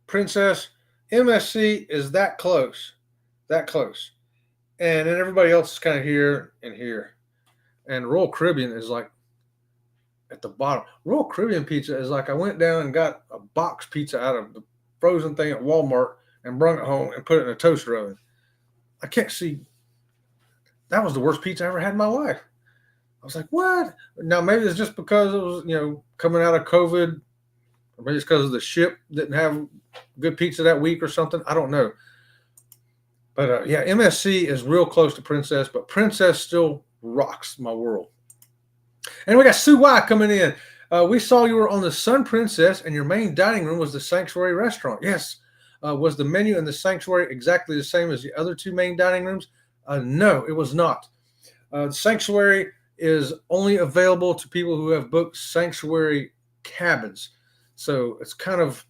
Speaker 1: Princess, MSC is that close. That close. And then everybody else is kind of here and here. And Royal Caribbean is like at the bottom. Royal Caribbean pizza is like I went down and got a box pizza out of the frozen thing at Walmart and brought it home and put it in a toaster oven. I can't see. That was the worst pizza I ever had in my life. I was like, what? Now, maybe it's just because it was, coming out of COVID. Or maybe it's because the ship didn't have good pizza that week or something. I don't know. But, yeah, MSC is real close to Princess, but Princess still rocks my world. And we got Sue Y coming in. We saw you were on the Sun Princess, and your main dining room was the Sanctuary restaurant. Yes. Was the menu in the Sanctuary exactly the same as the other two main dining rooms? No, it was not. The Sanctuary is only available to people who have booked Sanctuary cabins. So it's kind of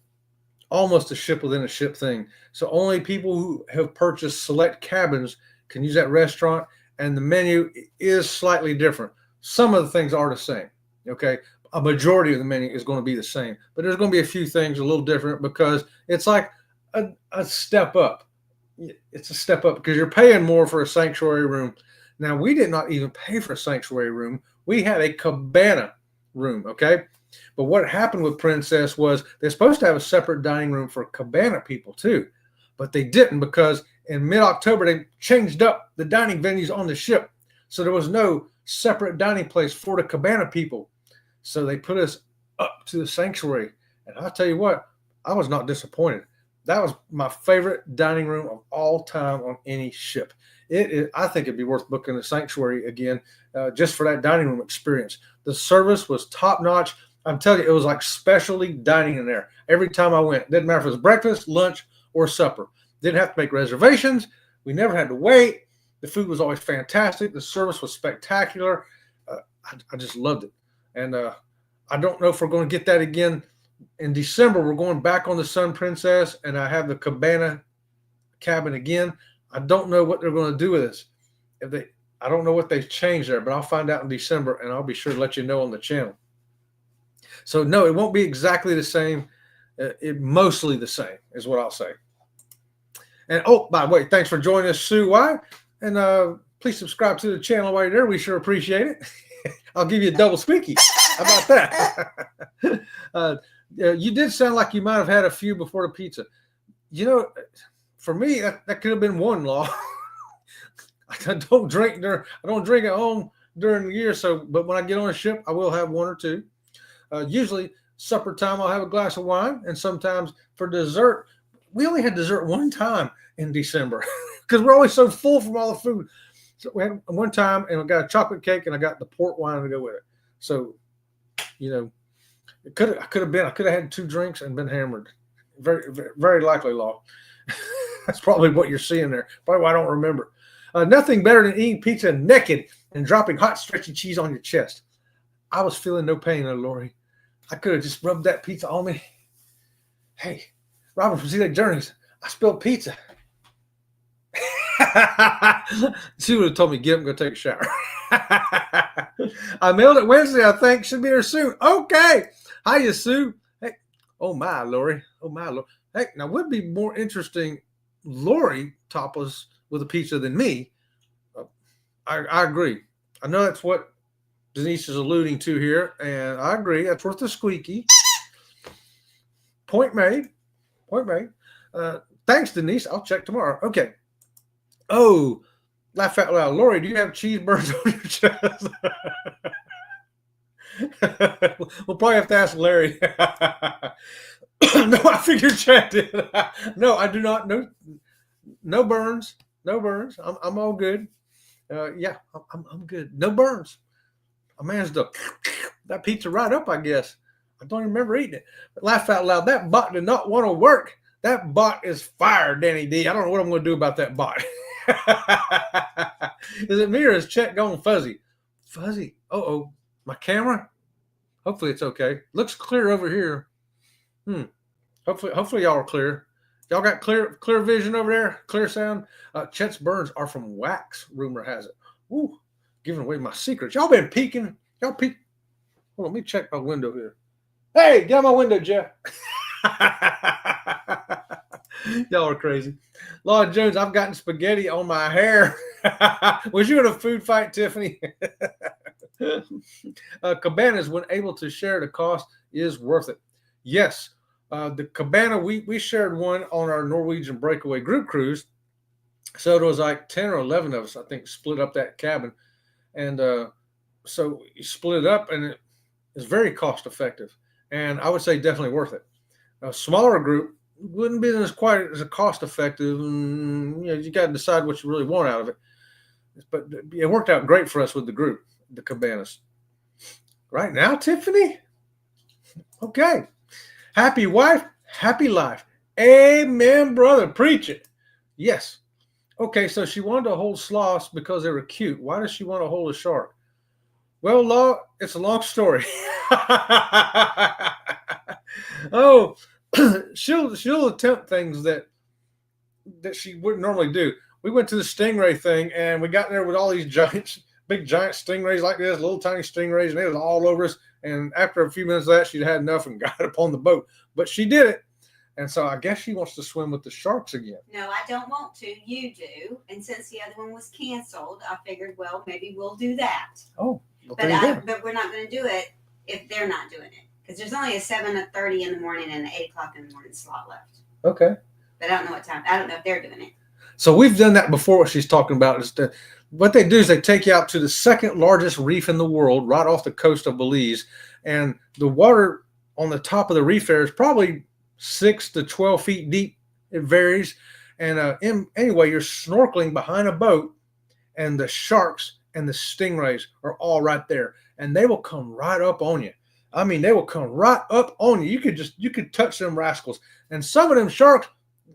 Speaker 1: almost a ship within a ship thing. So only people who have purchased select cabins can use that restaurant, and the menu is slightly different. Some of the things are the same, okay? A majority of the menu is going to be the same, but there's going to be a few things a little different because it's like a step up. It's a step up because you're paying more for a Sanctuary room. Now, we did not even pay for a Sanctuary room. We had a cabana room, okay? But what happened with Princess was they're supposed to have a separate dining room for cabana people too, but they didn't because in mid-October they changed up the dining venues on the ship. So there was no separate dining place for the cabana people. So they put us up to the Sanctuary. And I'll tell you what, I was not disappointed. That was my favorite dining room of all time on any ship. I think it'd be worth booking the Sanctuary again just for that dining room experience. The service was top notch. I'm telling you, it was like specialty dining in there. Every time I went, didn't matter if it was breakfast, lunch, or supper. Didn't have to make reservations. We never had to wait. The food was always fantastic. The service was spectacular. I just loved it. And I don't know if we're going to get that again. In December, we're going back on the Sun Princess, and I have the cabana cabin again. I don't know what they're going to do with this. I don't know what they've changed there, but I'll find out in December, and I'll be sure to let you know on the channel. So, no, it won't be exactly the same. Mostly the same is what I'll say. And, oh, by the way, thanks for joining us, Sue Y. And please subscribe to the channel while you're there. We sure appreciate it. I'll give you a double squeaky. How about that? You did sound like you might have had a few before the pizza. For me, that could have been one law. I don't drink at home during the year. But when I get on a ship, I will have one or two. Usually, supper time, I'll have a glass of wine, and sometimes for dessert, we only had dessert one time in December because we're always so full from all the food. So we had one time, and we got a chocolate cake, and I got the port wine to go with it. So, I could have had 2 drinks and been hammered. Very, very, very likely, law. That's probably what you're seeing there. Probably why I don't remember. Nothing better than eating pizza naked and dropping hot, stretchy cheese on your chest. I was feeling no pain, though, Lori. I could have just rubbed that pizza on me. Hey, Robin from Select Journeys, I spilled pizza. She would have told me, get up and go take a shower. I mailed it Wednesday, I think. Should be here soon. Okay. Hiya, Sue. Hey. Oh, my, Lori. Oh, my, Lori. Hey, now, would be more interesting Lori topless with a pizza than me. I agree. I know that's what Denise is alluding to here, and I agree. That's worth a squeaky. Point made. Point made. Thanks, Denise. I'll check tomorrow. Okay. Oh, Laugh out loud. Lori, do you have cheeseburgers on your chest? We'll probably have to ask Larry. No, I figured Chad did. No, I do not. No burns. No burns. I'm all good. Yeah, I'm good. No burns. I managed to that pizza right up, I guess. I don't even remember eating it. But laugh out loud. That bot did not want to work. That bot is fired, Danny D. I don't know what I'm going to do about that bot. Is it me or is Chet going fuzzy? Fuzzy. Uh-oh. My camera? Hopefully it's okay. Looks clear over here. Hopefully y'all are clear. Y'all got clear vision over there? Clear sound? Chet's burns are from wax, rumor has it. Ooh, giving away my secrets. Y'all been peeking. Y'all peek. Hold on, let me check my window here. Hey, get out my window, Jeff. Y'all are crazy. Lord Jones, I've gotten spaghetti on my hair. Was you in a food fight, Tiffany? Cabanas, when able to share the cost, is worth it. Yes. The cabana, we shared one on our Norwegian breakaway group cruise. So there was like 10 or 11 of us, I think, split up that cabin. And so you split it up, and it is very cost effective. And I would say definitely worth it. A smaller group wouldn't be quite as cost effective. You got to decide what you really want out of it. But it worked out great for us with the group, the cabanas. Right now, Tiffany? Okay. Happy wife, happy life. Amen, brother. Preach it. Yes. Okay, so she wanted to hold sloths because they were cute. Why does she want to hold a shark? Well, it's a long story. Oh, she'll attempt things that she wouldn't normally do. We went to the stingray thing, and we got in there with all these big giant stingrays like this, little tiny stingrays, and it was all over us. And after a few minutes of that, she'd had enough and got up on the boat. But she did it. And so I guess she wants to swim with the sharks again.
Speaker 2: No, I don't want to. You do. And since the other one was canceled, I figured, well, maybe we'll do that.
Speaker 1: Oh, well,
Speaker 2: but we're not going to do it if they're not doing it. Because there's only a 7:30 in the morning and an 8 o'clock in the morning slot left.
Speaker 1: Okay.
Speaker 2: But I don't know what time. I don't know if they're doing it.
Speaker 1: So we've done that before. What she's talking about is what they do is they take you out to the second largest reef in the world, right off the coast of Belize. And the water on the top of the reef there is probably 6 to 12 feet deep. It varies. And anyway, you're snorkeling behind a boat, and the sharks and the stingrays are all right there. And they will come right up on you. I mean, they will come right up on you. You could touch them rascals. And some of them sharks,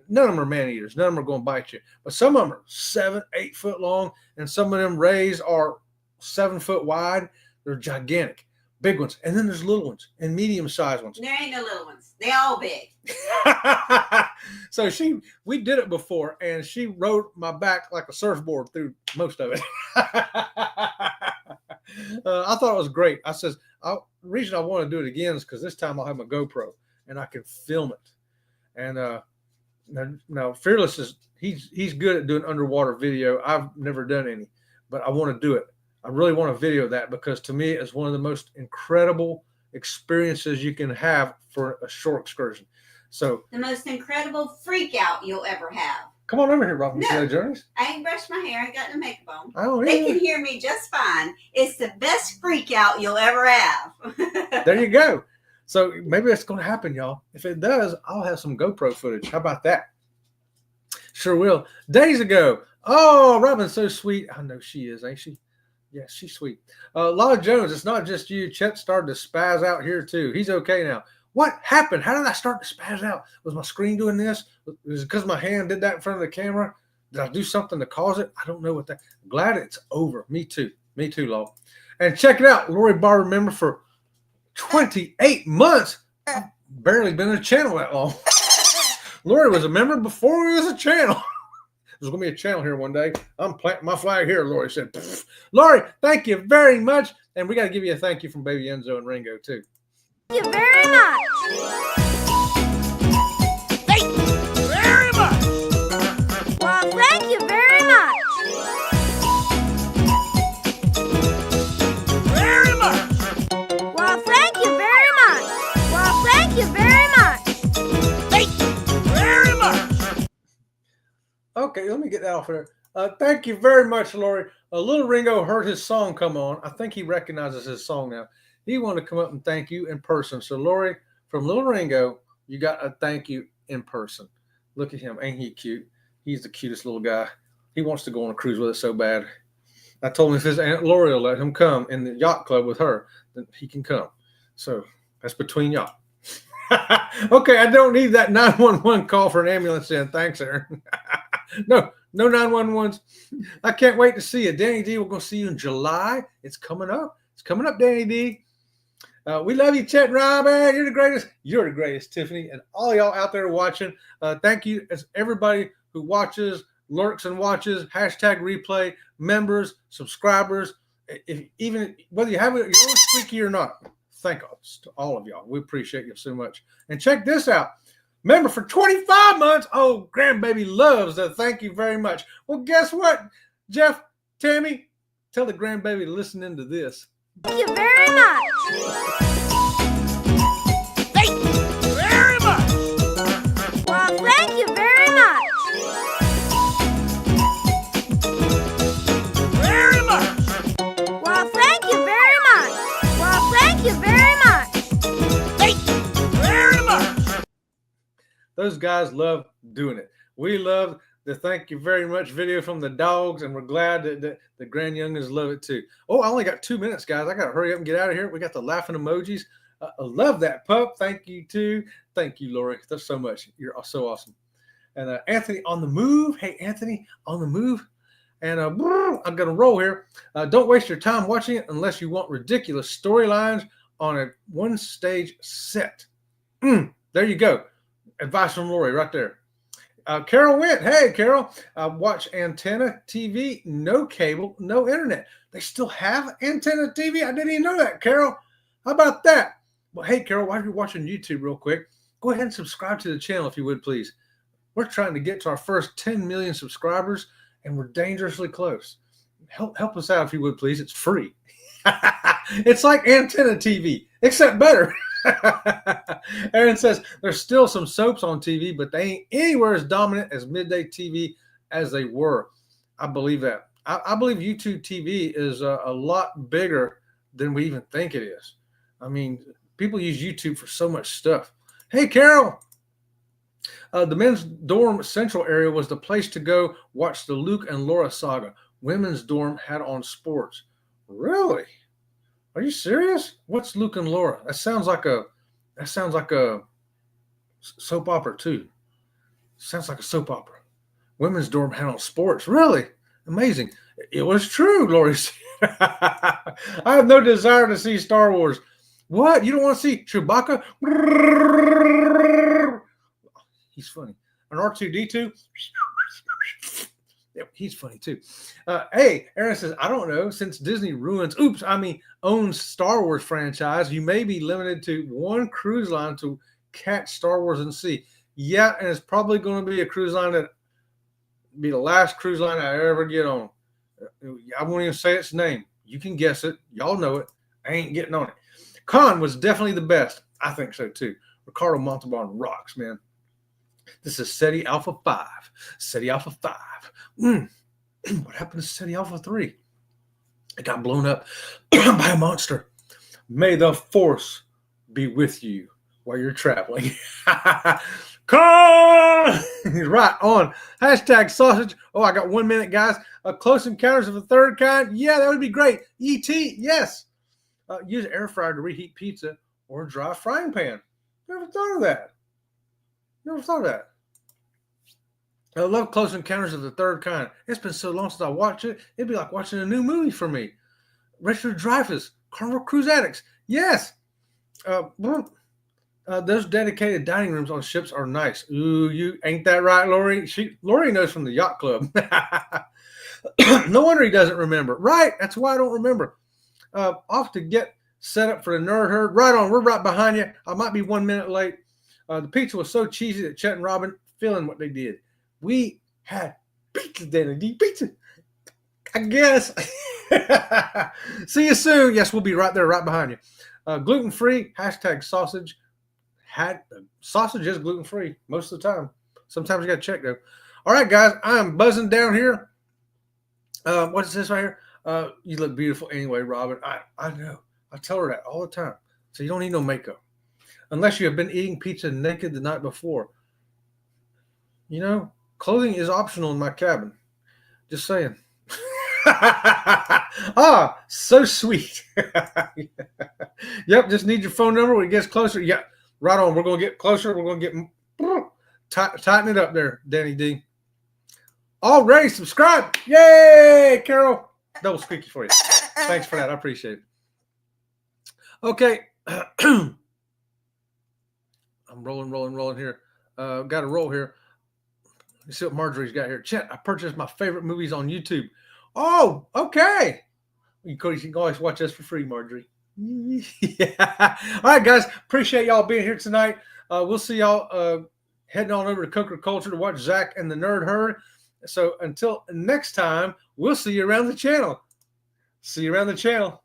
Speaker 1: none of them are man-eaters. None of them are going to bite you. But some of them are 7, 8 foot long, and some of them rays are 7 foot wide. They're gigantic, big ones. And then there's little ones and medium-sized ones.
Speaker 2: There ain't no little ones. They all big.
Speaker 1: So we did it before, and she rode my back like a surfboard through most of it. I thought it was great. I says, the reason I want to do it again is because this time I'll have my GoPro and I can film it. And now Fearless he's good at doing underwater video. I've never done any, but I want to do it. I really want to video that because to me it's one of the most incredible experiences you can have for a shore excursion. So
Speaker 2: the most incredible freak out you'll ever have.
Speaker 1: Come on over here, Robin.
Speaker 2: No,
Speaker 1: Journeys.
Speaker 2: I ain't brushed my hair. I ain't got no makeup on.
Speaker 1: Oh,
Speaker 2: they can hear me just fine. It's the best freak out you'll ever have.
Speaker 1: There you go. So maybe that's going to happen, y'all. If it does, I'll have some GoPro footage. How about that? Sure will. Days ago. Oh, Robin's so sweet. I know she is, ain't she? Yeah, she's sweet. Law Jones, it's not just you. Chet started to spaz out here too. He's okay now. What happened? How did I start to spaz out? Was my screen doing this? Was it because my hand did that in front of the camera? Did I do something to cause it? I don't know what that. I'm glad it's over. Me too. Me too, Law. And check it out. Lori Barber member for 28 months. I've barely been in a channel that long. Lori was a member before it was a channel. There's going to be a channel here one day. I'm planting my flag here, Lori said. Pfft. Lori, thank you very much. And we got to give you a thank you from Baby Enzo and Ringo, too.
Speaker 3: Thank you very much. Thank you very much. Well, thank you very much. Very much. Well, thank you very much. Well, thank you very much. Thank you very much.
Speaker 1: Okay, let me get that off there. Thank you very much, Lori. Little Ringo heard his song come on. I think he recognizes his song now. He wanted to come up and thank you in person. So, Lori, from Little Ringo, you got a thank you in person. Look at him. Ain't he cute? He's the cutest little guy. He wants to go on a cruise with us so bad. I told him if his Aunt Lori will let him come in the yacht club with her, then he can come. So that's between y'all. Okay, I don't need that 911 call for an ambulance in. Thanks, Aaron. No 911s. I can't wait to see you. Danny D, we're going to see you in July. It's coming up. It's coming up, Danny D. We love you, Chet and Robin. You're the greatest. You're the greatest, Tiffany. And all y'all out there watching, thank you as everybody who watches, lurks and watches, hashtag replay, members, subscribers, even whether you have your own squeaky or not. Thank us to all of y'all. We appreciate you so much. And check this out. Member for 25 months. Oh, grandbaby loves that. Thank you very much. Well, guess what, Jeff, Tammy? Tell the grandbaby to listen into this.
Speaker 3: Thank you very much.
Speaker 4: Thank you very much.
Speaker 3: Well, thank you very much.
Speaker 4: Very much.
Speaker 3: Well, thank you very much. Well, thank you very much.
Speaker 4: Thank you very much.
Speaker 1: Those guys love doing it. We love the thank you very much video from the dogs, and we're glad that the grand youngins love it too. Oh, I only got 2 minutes, guys. I got to hurry up and get out of here. We got the laughing emojis. I love that, pup. Thank you too. Thank you, Lori. That's so much. You're so awesome. And Anthony on the move. Hey, Anthony on the move. And I'm going to roll here. Don't waste your time watching it unless you want ridiculous storylines on a one-stage set. There you go. Advice from Lori right there. Carol Went. Hey, Carol. Watch Antenna TV. No cable, no internet. They still have Antenna TV? I didn't even know that, Carol. How about that? Well, hey, Carol, while you're watching YouTube real quick, go ahead and subscribe to the channel if you would, please. We're trying to get to our first 10 million subscribers, and we're dangerously close. Help us out if you would, please. It's free. It's like Antenna TV, except better. Aaron says there's still some soaps on TV, but they ain't anywhere as dominant as midday TV as they were. I believe that. I believe YouTube TV is a lot bigger than we even think it is. I mean, people use YouTube for so much stuff. Hey, Carol. The men's dorm central area was the place to go watch the Luke and Laura saga. Women's dorm had on sports. Really? Are you serious? What's Luke and Laura? That sounds like a soap opera too. Sounds like a soap opera. Women's dorm had on sports. Really? Amazing. It was true, Lori said. I have no desire to see Star Wars. What? You don't want to see Chewbacca? He's funny. An R2-D2? Yeah, he's funny too. Hey, Aaron says, I don't know. Since Disney owns Star Wars franchise, you may be limited to one cruise line to catch Star Wars and see. Yeah, and it's probably going to be a cruise line that be the last cruise line I ever get on. I won't even say its name. You can guess it. Y'all know it. I ain't getting on it. Khan was definitely the best. I think so too. Ricardo Montalban rocks, man. This is SETI Alpha 5. SETI Alpha 5. What happened to SETI Alpha 3? It got blown up by a monster. May the force be with you while you're traveling. Come! He's right on. Hashtag sausage. Oh, I got 1 minute, guys. Close Encounters of the Third Kind. Yeah, that would be great. E.T., yes. Use an air fryer to reheat pizza or a dry frying pan. Never thought of that. I love Close Encounters of the Third Kind. It's been so long since I watched it. It'd be like watching a new movie for me. Richard Dreyfuss, Carnival Cruise Addicts. Yes. Those dedicated dining rooms on ships are nice. Ooh, you ain't that right, Lori? Lori knows from the yacht club. No wonder he doesn't remember. Right. That's why I don't remember. Off to get set up for the nerd herd. Right on. We're right behind you. I might be 1 minute late. The pizza was so cheesy that Chet and Robin feeling what they did. We had pizza, Danny. Pizza. I guess. See you soon. Yes, we'll be right there, right behind you. Gluten-free, hashtag sausage. Sausage is gluten-free most of the time. Sometimes you got to check, though. All right, guys, I am buzzing down here. What is this right here? You look beautiful anyway, Robin. I know. I tell her that all the time. So you don't need no makeup. Unless you have been eating pizza naked the night before. You know, clothing is optional in my cabin. Just saying. Ah, so sweet. Yep, just need your phone number when it gets closer. Yeah, right on. We're going to get closer. We're going to get tighten it up there, Danny D. Already subscribed. Yay, Carol. Double squeaky for you. Thanks for that. I appreciate it. Okay. I'm rolling here. Got a roll here. Let's see what Marjorie's got here. Chet, I purchased my favorite movies on YouTube. Oh, okay. You can always watch us for free, Marjorie. Yeah. All right, guys. Appreciate y'all being here tonight. We'll see y'all heading on over to Coker Culture to watch Zach and the Nerd Herd. So until next time, we'll see you around the channel. See you around the channel.